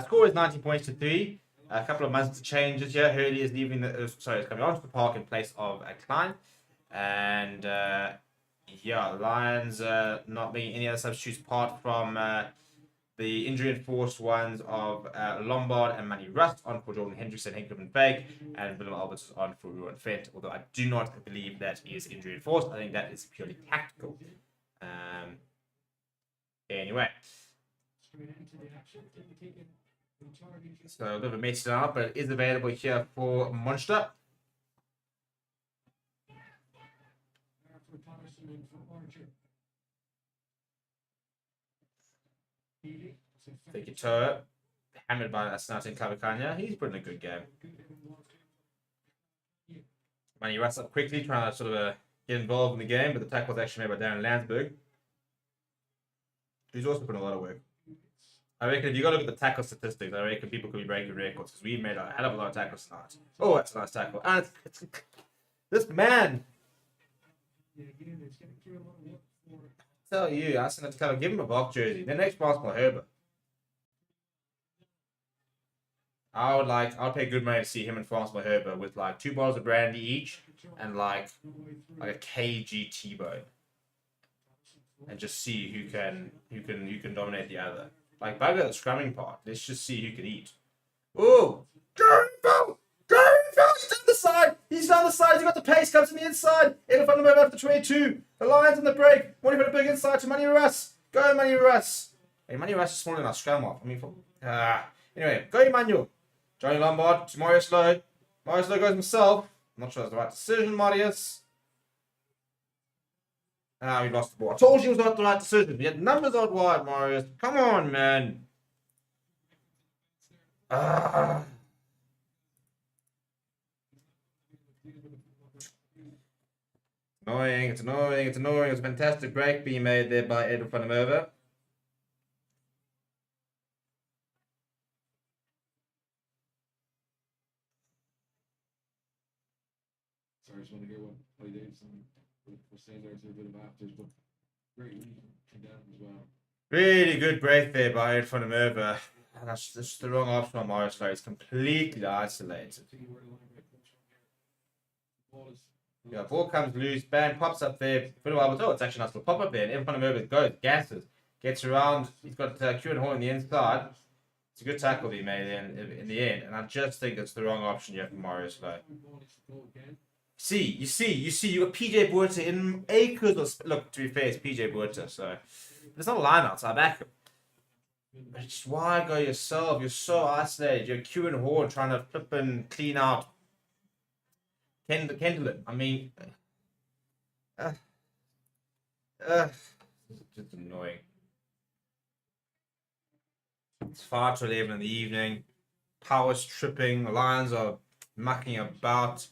Score is 90 points to 3. A couple of Munster changes here. Hurley is leaving is coming onto the park in place of Klein. And yeah, Lions not making any other substitutes apart from the injury-enforced ones of Lombard and Manny Rust on for Jordan Hendrickson, Henk van Wyk, and Willem Alberts on for Ruan Fent. Although I do not believe that is injury-enforced. I think that is purely tactical. Anyway. So a little bit of a mess up, but it is available here for Munster. Take toe, hammered by Asnatin Clavicania. He's putting a good game. Manny Russ up quickly, trying to sort of get involved in the game, but the tackle was actually made by Darren Landsberg, who's also putting a lot of work. I reckon if you got to look at the tackle statistics, I reckon people could be breaking records because we made a hell of a lot of tackles tonight. Oh, that's a nice tackle. And it's this man. Tell you, I said to give him a Bach jersey. The next basketball Herbert. I'll pay good money to see him and Francois Herbert with like 2 bottles of brandy each and like a kg T-bone, and just see who can dominate the other. Like bugger the scrumming part. Let's just see who can eat. Oh, Gary He's down the side. He's got the pace. Comes to the inside. In front of him after 22. The Lions on the break. What if a big inside to Money Russ? Go Money Russ. Hey, Money Russ is smaller than our scrum off. I mean, anyway, go Emmanuel. Johnny Lombard to Marius Lowe. Marius Lowe goes himself. I'm not sure that's the right decision, Marius. We lost the ball. I told you it was not the right decision. We had numbers out wide, Marius. Come on, man. It's annoying. It's a fantastic break being made there by Ed van der Merwe. Sorry, I just want to hear what he did. Was saying there's a bit of afters, but great lead from down as well. Really good break there by Ed van der Merwe. That's just the wrong option on Marius Lowe. He's completely isolated. Yeah, ball comes loose, bang, pops up there. It's actually nice little pop up there. And Evan van der Merwe goes, gasses, gets around. He's got Kieran Hall on the inside. It's a good tackle he made in the end, and I just think it's the wrong option yet for Mario Slow. You got PJ Buerta in acres of... Look, to be fair, it's PJ Buerta, so... There's not a line out, so I back him. But just why go yourself? You're so isolated. You're Q and Horde trying to flip and clean out Kendall. I mean... it's just annoying. It's 5 to 11 in the evening. Power's tripping. The Lions are mucking about.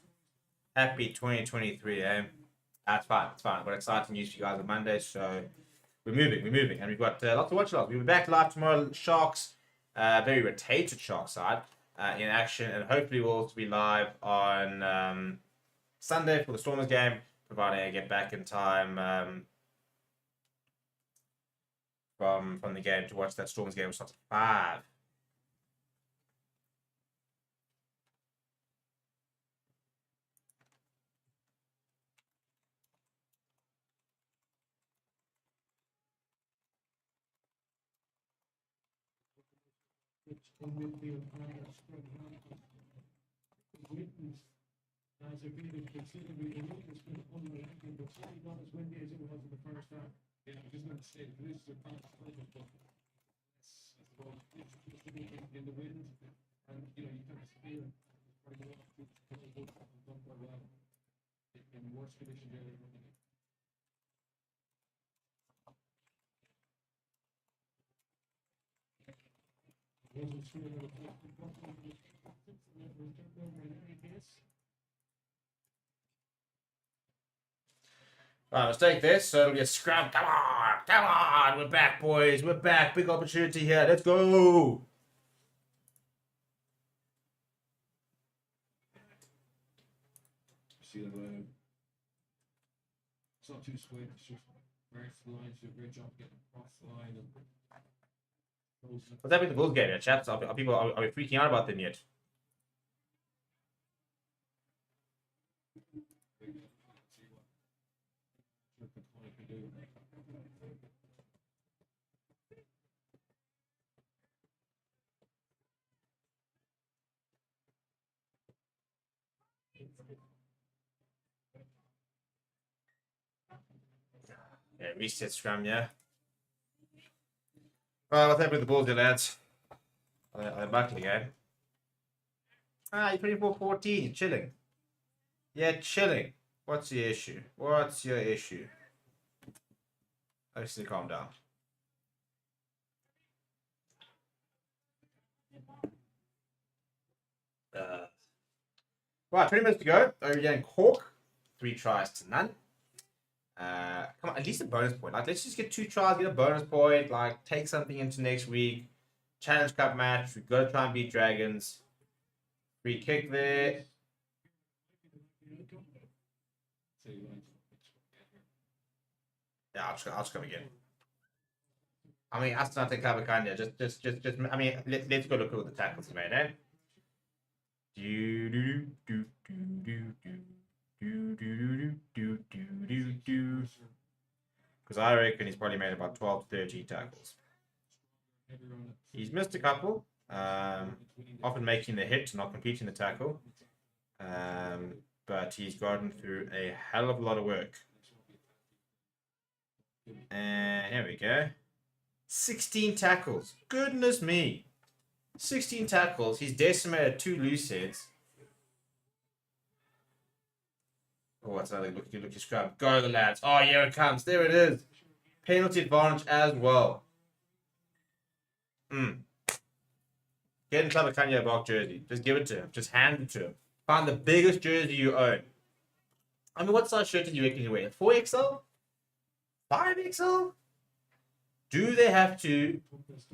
Happy 2023, eh? That's fine. It's fine. I've got exciting news for you guys on Monday, so we're moving. And we've got lots of watch-alongs. We'll be back live tomorrow. Sharks, very rotated Shark side in action. And hopefully we'll also be live on Sunday for the Stormers game, providing I get back in time from the game to watch that Stormers game, which starts at 5. In midfield and spread witness as a bit of considerably the wind has been unrelenting, but certainly not as windy as it was in the first half. Yeah, I was just going to say, this is a fast focus, but it's in the wind, and you kind of feel it's probably a lot of good done quite well in worse conditions earlier in the game. Wasn't sure that it was the bottom of the and it was turned over in any case. Right, let's take this. So it'll be a scrum. Come on. We're back, boys. We're back. Big opportunity here. Let's go. See that it's not too square, it's just very flying, do a great job getting across the line and What's happening to the Bulls game yet, chaps? Are we freaking out about them yet? Yeah, reset scrum, yeah. Well, what's happening with the Bulls here, lads? Are they back again? You're 24-14. You're chilling. Yeah, chilling. What's your issue? What's your issue? Obviously, calm down. Right, 20 minutes to go. Over again, Cork. 3 tries to none. Come on, at least a bonus point. Like, let's just get 2 tries, get a bonus point. Like, take something into next week. Challenge Cup match. We've got to try and beat Dragons. Free kick there. Yeah, I'll just come again. I mean, Astonate Clavicania. Just. I mean, let's go look at what the tackles he made, eh? Because I reckon he's probably made about 12 to 13 tackles. He's missed a couple, often making the hit, not completing the tackle. But he's gotten through a hell of a lot of work. And here we go. 16 tackles. Goodness me. 16 tackles. He's decimated 2 loose heads. Oh, what's another looky scrub? Go the lads. Oh, here it comes. There it is. Penalty advantage as well. Get in Clavicania block jersey. Just give it to him. Just hand it to him. Find the biggest jersey you own. I mean, what size shirt do you reckon you wear? 4XL? 5XL? Do they have to,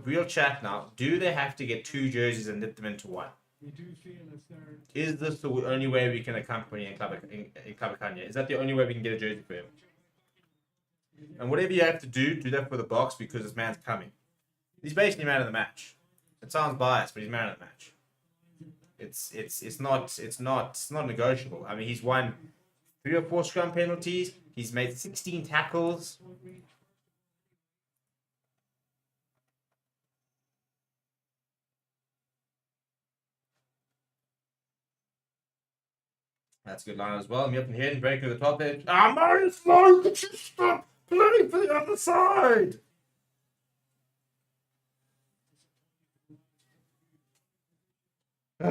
real chat now, do they have to get 2 jerseys and knit them into one? We do feel as they're... Is this the only way we can accompany in Clavicania? Is that the only way we can get a jersey for him? And whatever you have to do that for the box because this man's coming. He's basically man of the match. It sounds biased, but he's man of the match. It's not negotiable. I mean, he's won 3 or 4 scrum penalties. He's made 16 tackles. That's a good line as well. Me up in here and breaking the top edge. Ah, Marius, no! Could you stop playing for the other side? Big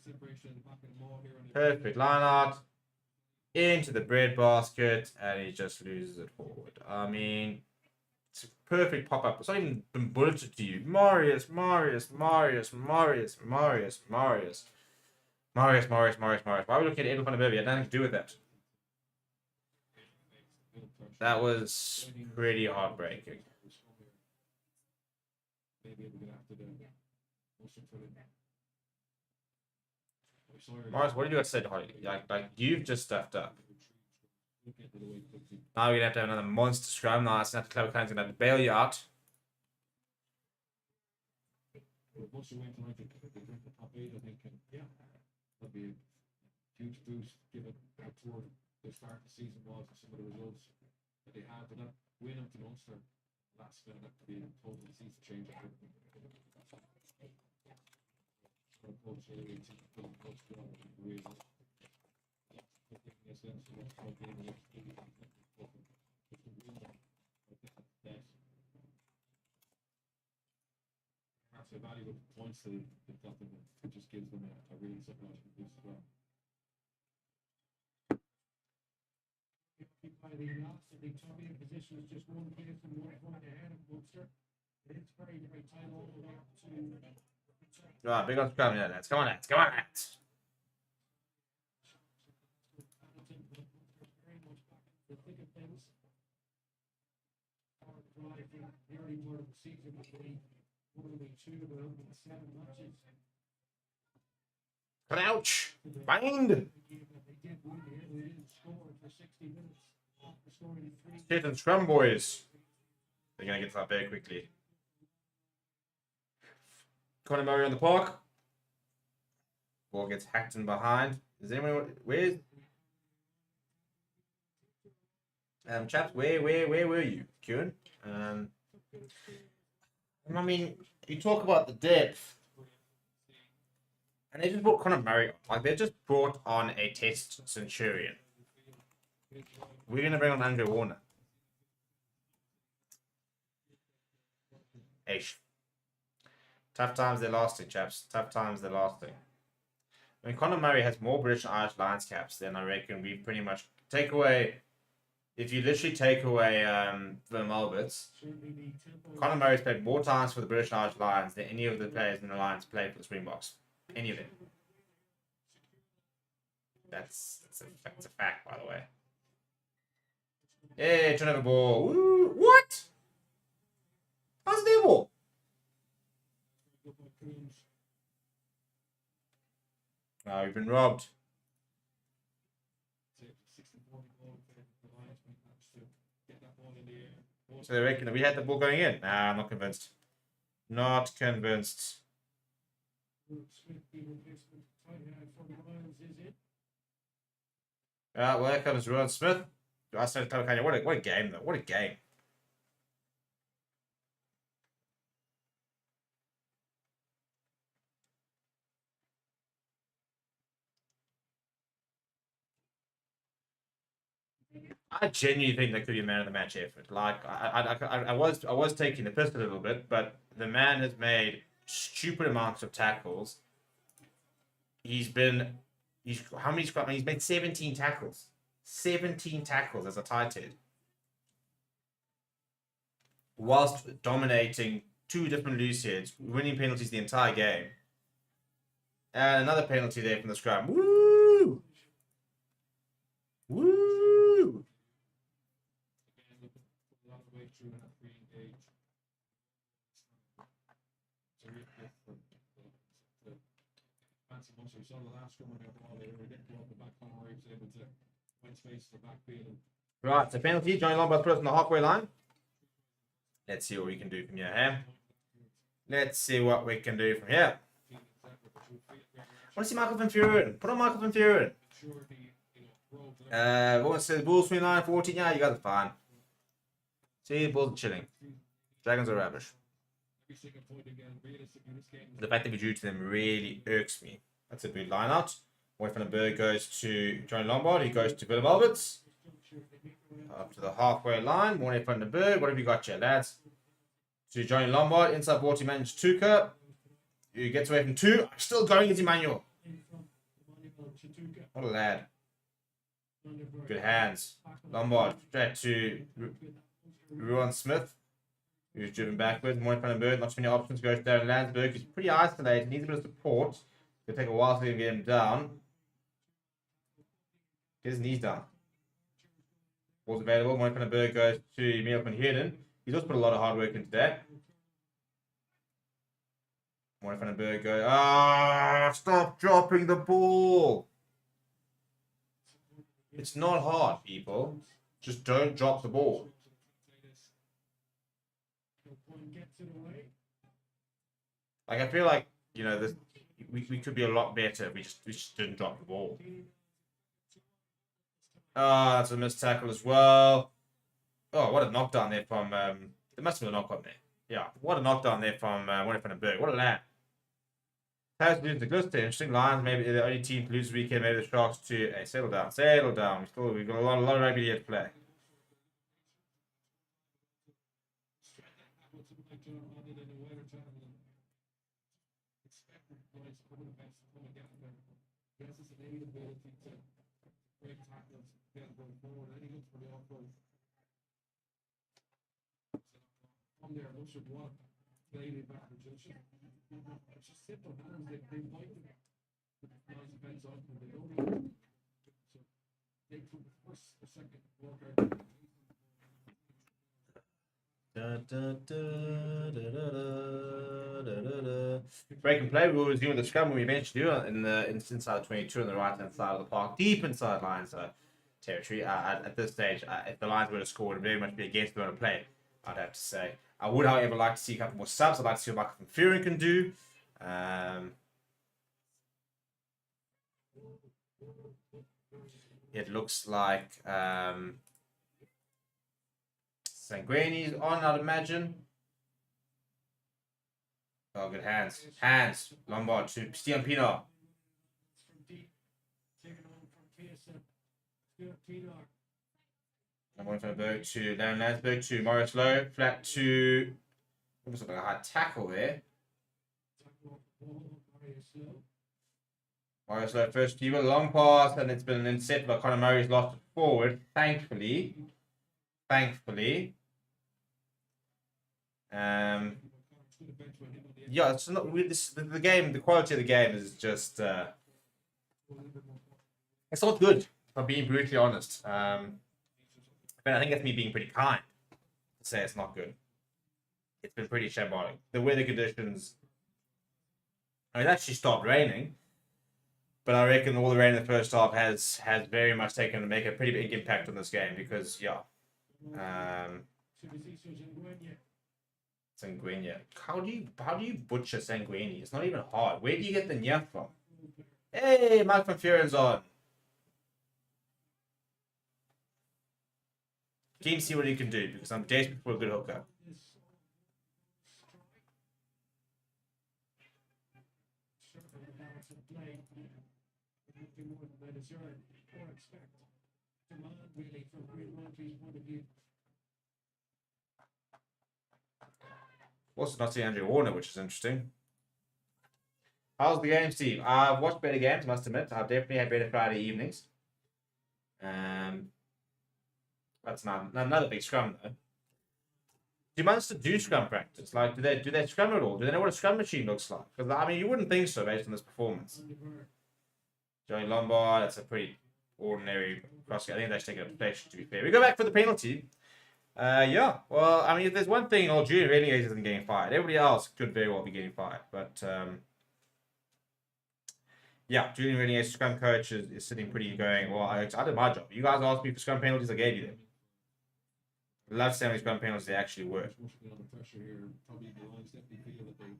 separation back in the ball here. Perfect line out. Into the breadbasket, and he just loses it forward. I mean, it's a perfect pop up. It's not even been bulleted to you. Marius. Why are we looking at Edwin van der Merwe? It had nothing to do with that. That was pretty heartbreaking. Maybe we're gonna have to do Munster for it. Marius, what did you guys say, Holly? Like you've just stuffed up. Now we're gonna have another monster scrum. Now it's not Clever Cann's gonna have to bail you out. Munster win tonight, they drink the top 8, I think, and yeah, that'll be a huge boost given how poor the start of the season was and some of the results that they had. But that win up to Munster last spell, that could be a total season changer. Coach really to put the coach job in the reason. That's a valuable points they've got them. It just gives them a really psychological boost as well. By the last of the top 8 position is just one place and 1 point ahead of Munster. It's very, very tight all the way up to. Right, big on scrum, yeah, lads. Come on, lads. Very much back in the thick of things. Our drive in the early part of the season was only 2 of them in 7 matches. Crouch. Bind. They did win here. They didn't score for 60 minutes after scoring 3. Sit and scrum, boys. They're gonna get to that very quickly. Conor Murray on the park. Ball gets hacked in behind. Is anyone where's chaps? Where were you, Kieran? I mean, you talk about the depth, and they just brought Conor Murray. Like they just brought on a test centurion. We're gonna bring on Andre Warner. Eish. Tough times they're lasting, chaps. Tough times they're lasting. I mean, Conor Murray has more British and Irish Lions caps than I reckon we pretty much take away. If you literally take away the Alberts, Conor Murray's played more times for the British and Irish Lions than any of the players in the Lions played for the Springboks. Any of them. That's a fact, by the way. Hey, turnover ball. Woo. What? How's the ball? No, we've been robbed. So they reckon that we had the ball going in. Nah, I'm not convinced. Not convinced. Well, here comes Ron Smith. I said, what a game, though. What a game. I genuinely think that could be a man of the match effort. Like I was taking the piss a little bit, but the man has made stupid amounts of tackles. He's how many scrum? He's made 17 tackles. 17 tackles as a tight head. Whilst dominating 2 different loose heads, winning penalties the entire game. And another penalty there from the scrum. Woo! Woo! We saw the last scrum on their ball, they were getting up the back corner, he was able to win space to the backfield. Right, so penalty, Johnny Lombard put us on the halfway line. Let's see what we can do from here, huh? Let's see what we can do from here. I want to see Michael Van Furen. Put on Michael Van Furen. What was the Bulls 29, 14? Yeah, you guys are fine. See, the Bulls are chilling. Dragons are rubbish. The fact that we drew to them really irks me. That's a good line out. Away from the bird goes to Johnny Lombard. He goes to Willem Alberts. Up to the halfway line. Away from the bird. What have you got here, lads? To Johnny Lombard. Inside ball to manage Tuka. He gets away from 2. Still going is Emmanuel. What a lad. Good hands. Lombard straight to Ruan Smith, who's driven backwards. More in front of Bird. Not too many options. Goes to Darren Landsberg. He's pretty isolated. Needs a bit of support. It'll take a while to get him down. Get his knees down. Ball's available. More in front of Bird goes to Emil van Heerden. He's also put a lot of hard work into that. More in front of Bird goes. Stop dropping the ball. It's not hard, people. Just don't drop the ball. Like, I feel like, you know, this we could be a lot better if we just didn't drop the ball. That's a missed tackle as well. Oh, what a knockdown there from there must have been a knock on there. Yeah, what a knockdown there from one in front of Berg. What a lad. Has losing to Gloucester. Interesting. Lions maybe the only team to lose this weekend. Maybe the Sharks too. Hey, settle down. Settle down. We've got a lot of rugby yet to play. Just simple hands, they might nice events on and they don't so they took the first or second walkout. Break and play. We will resume the scrum when we eventually do in the inside 22 on the right hand side of the park, deep inside Lions territory. At this stage, if the Lions were to score, it would very much be against the run of play, I'd have to say. I would, however, like to see a couple more subs. I'd like to see what Michael van Vuuren can do. It looks like Sanguini's on, I'd imagine. Oh, good hands. Hands. Lombard to Stian Pienaar. I'm going from Berg to Darren Landsberg to Morris Lowe. Flat to... Almost like a high tackle there. Morris Lowe first few, a long pass, and it's been intercepted by Conor Murray's lost it forward, thankfully. Yeah, it's not the game. The quality of the game is just it's not good. If I'm being brutally honest, but I think that's me being pretty kind to say it's not good. It's been pretty shambolic. The weather conditions. I mean, it actually stopped raining, but I reckon all the rain in the first half has very much taken to make a pretty big impact on this game because Sanguini. How do you butcher Sanguini? It's not even hard. Where do you get the nya from? Hey, Mike van Vuuren's on. Keen to see what he can do because I'm desperate for a good hooker. Also not seeing Andrew Warner, which is interesting. How's the game, Steve? I've watched better games, must admit. I've definitely had better Friday evenings. That's not another big scrum though. Do Munster do scrum practice? Like, do they scrum at all? Do they know what a scrum machine looks like? Because I mean, you wouldn't think so based on this performance. Joey Lombard, that's a pretty ordinary cross. I think they should take a deflection, to be fair. We go back for the penalty. Yeah, well, I mean, if there's one thing, Julian really isn't getting fired. Everybody else could very well be getting fired. But, yeah, Julian Renier, scrum coach, is sitting pretty going, well, I did my job. You guys asked me for scrum penalties, I gave you them. I love seeing how many scrum penalties they actually were. Under pressure here, probably the Lions definitely feel that they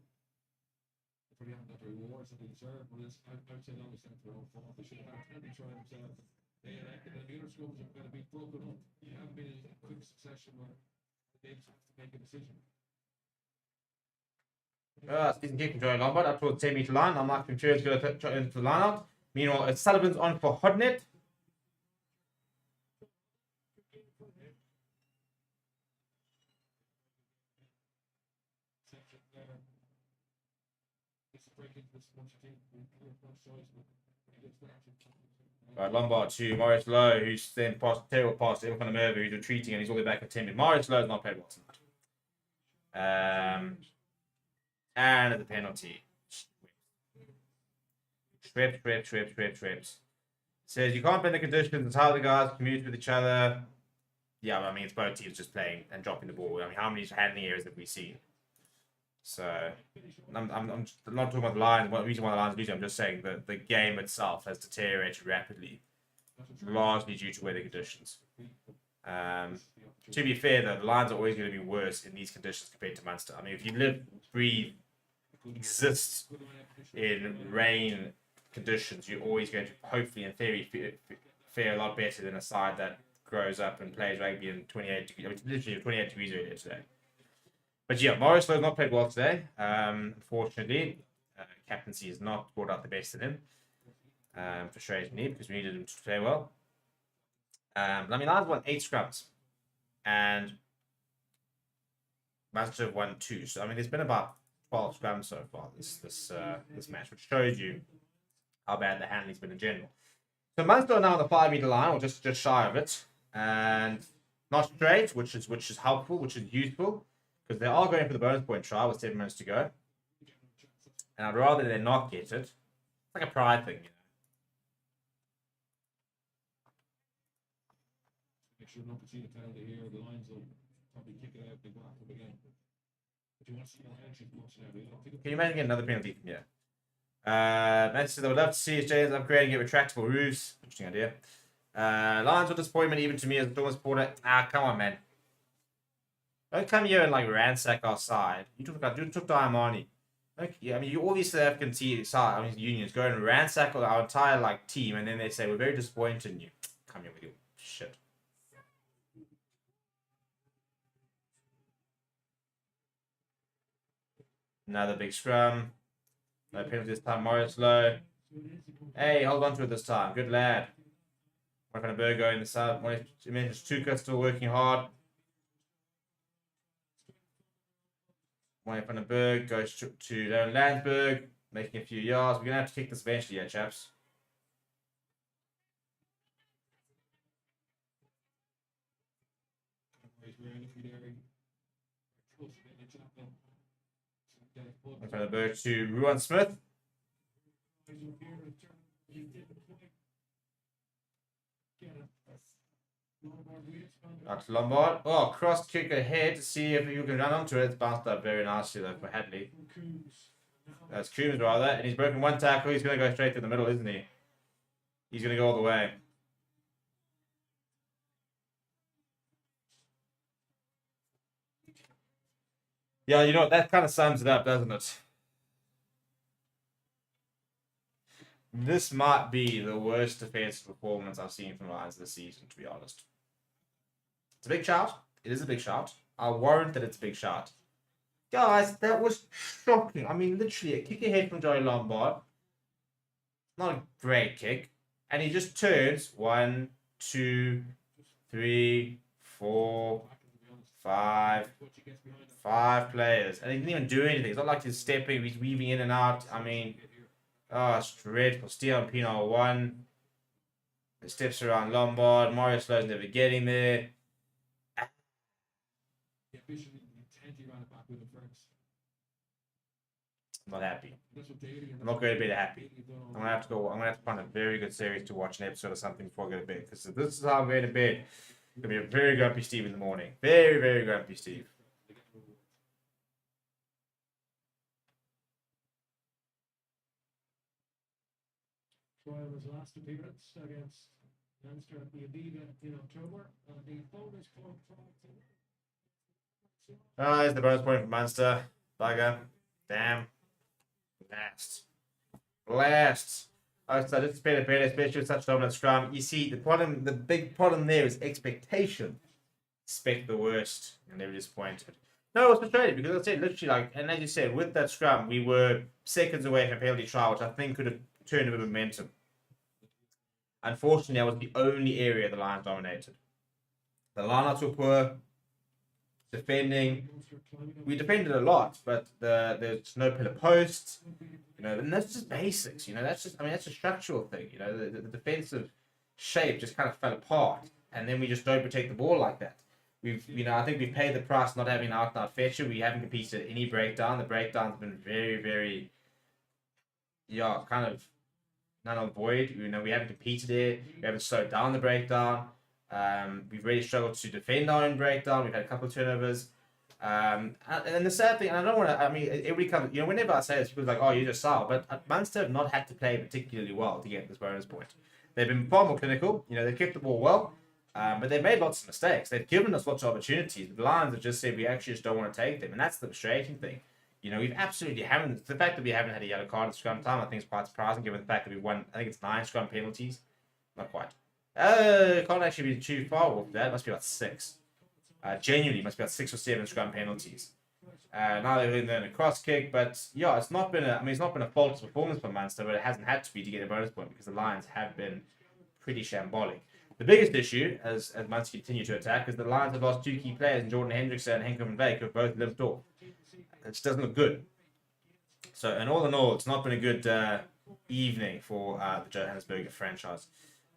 probably haven't got the rewards that they deserve. But it's, I would say, always down to their own fault. They should have had plenty try themselves. And the other scrums are going to be broken up. You haven't been in a quick succession where they have to make a decision. Decent kick from Joey Lombard up towards the 10-meter line. I'm not confused going to into the line out. Meanwhile, it's Sullivan's on for Hodnet. Right, Lombard to Maurice Lowe, who's then passed terrible pass to Ilkan Merva, who's retreating, and he's all the way back at 10. Maurice Lowe's not played well tonight. And the penalty. Schweppes. Says you can't blend the conditions. It's how the guys commute with each other. Yeah, I mean, it's both teams just playing and dropping the ball. I mean, how many handling errors have we seen? So, I'm not talking about the Lions. The reason why the Lions are losing, I'm just saying that the game itself has deteriorated rapidly, largely due to weather conditions. To be fair, though, the Lions are always going to be worse in these conditions compared to Munster. I mean, if you live, breathe, exist in rain conditions, you're always going to, hopefully, in theory, fare a lot better than a side that grows up and plays rugby in 28 degrees. I mean, literally 28 degrees earlier today. But yeah, Maurice Lowe not played well today. Unfortunately, captaincy has not brought out the best in him. Frustratingly, because we needed him to play well. I mean, Lions won 8 scrums, and Munster have won 2. So I mean, there's been about 12 scrums so far this match, which shows you how bad the handling's been in general. So Munster are now on the 5-meter line, or just shy of it, and not straight, which is helpful, which is useful, because they are going for the bonus point try with 7 minutes to go, and I'd rather they not get it. It's like a pride thing, you know. Make sure not to see the penalty here. The Lions will probably kick it out. They go after it again. But you want to see more action from us now. Can you imagine getting another penalty from here? Manchester, they would love to see his Jays upgrading, get retractable roofs. Interesting idea. Lions with disappointment, even to me as a Thomas Porter. Come on, man. Don't come here and like ransack our side. You took Diamani. Okay, I mean, you obviously have unions go and ransack our entire like team, and then they say we're very disappointed in you. Come here with your shit. Another big scrum. No penalty this time. Maurice Lowe. Hey, hold on to it this time. Good lad. Van der Berg going the side. Tuka still working hard. Van der Berg goes to Darren Landsberg, making a few yards. We're going to have to kick this eventually, yeah, chaps. Van der Berg to Ruan Smith. Out to Lombard. Oh, cross kick ahead to see if you can run onto it. It's bounced up very nicely though for Hadley. That's Coombs rather, and he's broken one tackle. He's going to go straight to the middle, isn't he? He's going to go all the way. Yeah, you know what? That kind of sums it up, doesn't it? This might be the worst defensive performance I've seen from Lions this season, to be honest. It's a big shout. It is a big shout. I'll warrant that it's a big shout. Guys, that was shocking. I mean, literally, a kick ahead from Joey Lombard. Not a great kick. And he just turns 1, 2, 3, 4, 5 players. And he didn't even do anything. It's not like he's stepping, he's weaving in and out. I mean, it's dreadful. Steele and Pino 1. It steps around Lombard. Maurice Lowe's never getting there. I'm not happy. I'm not going to be happy. I'm gonna have to find a very good series to watch, an episode or something before I go to bed. Because this is how I'm going to bed. It's gonna be a very grumpy Steve in the morning. Very, very grumpy Steve. Troy's last appearance against Munster at the Aviva in October. The bonus point There's the bonus point for Munster. Bugger. Damn. Blast. I was anticipated better, especially with such dominant scrum. You see, the big problem there is expectation. Expect the worst, and they were disappointed. No, it was frustrating because I said literally like, and as you said, with that scrum, we were seconds away from a penalty try, which I think could have turned a bit of momentum. Unfortunately, that was the only area the Lions dominated. The lineouts were poor. Defending, we defended a lot, but there's no pillar posts. You know, and that's just basics. You know, that's just, I mean, that's a structural thing. You know, the defensive shape just kind of fell apart, and then we just don't protect the ball like that. I think we've paid the price not having an out-and-out fetcher. We haven't competed at any breakdown. The breakdown's been very, very, kind of null and void. You know, we haven't competed there. We haven't slowed down the breakdown. We've really struggled to defend our own breakdown. We've had a couple of turnovers. And the sad thing, and I don't want to, I mean, everybody comes, whenever I say this, people's like, oh, you're just sour. But Munster have not had to play particularly well to get this bonus point. They've been far more clinical. You know, they've kept the ball well. But they've made lots of mistakes. They've given us lots of opportunities. The Lions have just said we actually just don't want to take them. And that's the frustrating thing. You know, we've absolutely haven't, the fact that we haven't had a yellow card at scrum time, I think is quite surprising given the fact that we won, I think it's 9 scrum penalties. Not quite. It can't actually be too far off that. It must be about 6. Genuinely, must be about 6 or 7 scrum penalties. Now they're in a cross kick, but yeah, it's not been a faultless performance for Munster, but it hasn't had to be to get a bonus point because the Lions have been pretty shambolic. The biggest issue, as Munster continue to attack, is the Lions have lost 2 key players, Jordan Hendrickson and Henk van Wyk, who have both limped off. It just doesn't look good. So, and all in all, it's not been a good evening for the Johannesburg franchise.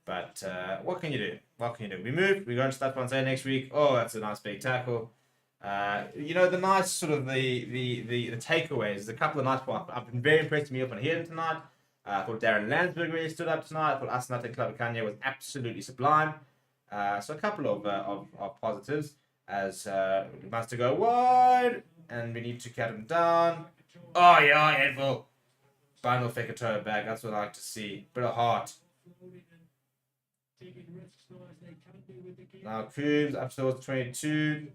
But what can you do? What can you do? We move. We're going to start Stadfontein next week. Oh, that's a nice big tackle. The nice sort of the takeaways. There's a couple of nice ones. I've been very impressed with me up on here tonight. I thought Darren Landsberg really stood up tonight. I thought Asenate Klavakanya was absolutely sublime. So a couple of positives as Munster go wide, and we need to cut him down. Oh yeah, handful. Bundle Fekatoa back. That's what I like to see. Bit of heart. Now Coombs up towards 22.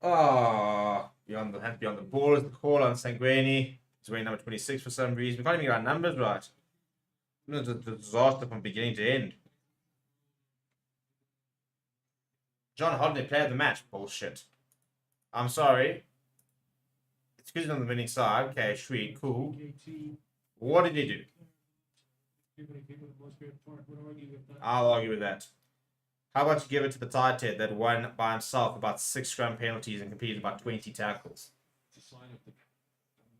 Oh, beyond the ball is the call on Sanguini. He's wearing number 26 for some reason. We can't even get our numbers right. It's a disaster from beginning to end. John Hodney, player of the match. Bullshit. I'm sorry. It's good he's on the winning side. Okay, sweet, cool. What did he do? I'll argue with that. How about you give it to the tight head that won by himself about 6 scrum penalties and completed about 20 tackles? It's a sign of the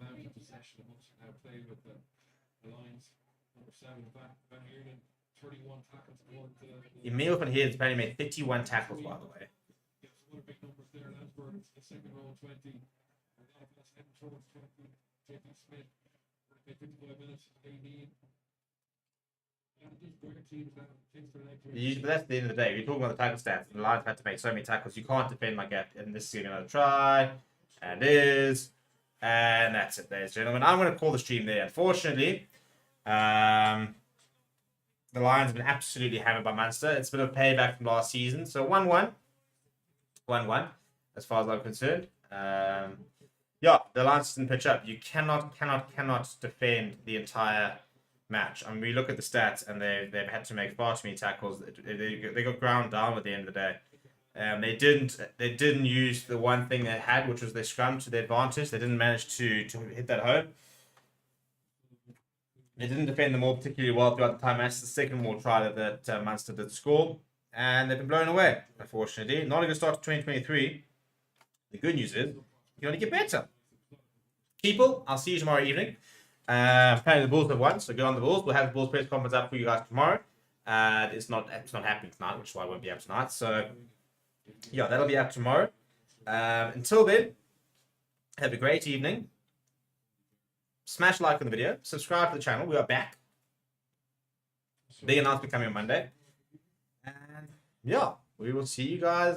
amount of possession Munster now play with the Lions. Number 7 Van Heerden, 31 tackles. Emil van Heerden's apparently made 51 tackles, by the way. Yeah, some other big numbers there. Landsberg, the second row, 20. Towards 20. JP Smith, 55 minutes, 18. But that's the end of the day. We're talking about the tackle stats. The Lions had to make so many tackles. You can't defend like that. And this is another try. And that's it, ladies and gentlemen. I'm going to call the stream there. Unfortunately, the Lions have been absolutely hammered by Munster. It's a bit of payback from last season. So 1-1. 1-1, as far as I'm concerned. The Lions didn't pitch up. You cannot defend the entire match. I mean, we look at the stats, and they've had to make far too many tackles. They got ground down at the end of the day. They didn't use the one thing they had, which was their scrum, to their advantage. They didn't manage to hit that home. They didn't defend them all particularly well throughout the time. That's the second more try that Munster did score, and they've been blown away. Unfortunately, not a good start to 2023. The good news is you can only get better. People, I'll see you tomorrow evening. Apparently the Bulls have won, so go on the Bulls. We'll have the Bulls press conference up for you guys tomorrow. It's not happening tonight, which is why I won't be up tonight. So yeah, that'll be up tomorrow. Until then, have a great evening. Smash like on the video. Subscribe to the channel. We are back. Big announcement coming on Monday. And yeah, we will see you guys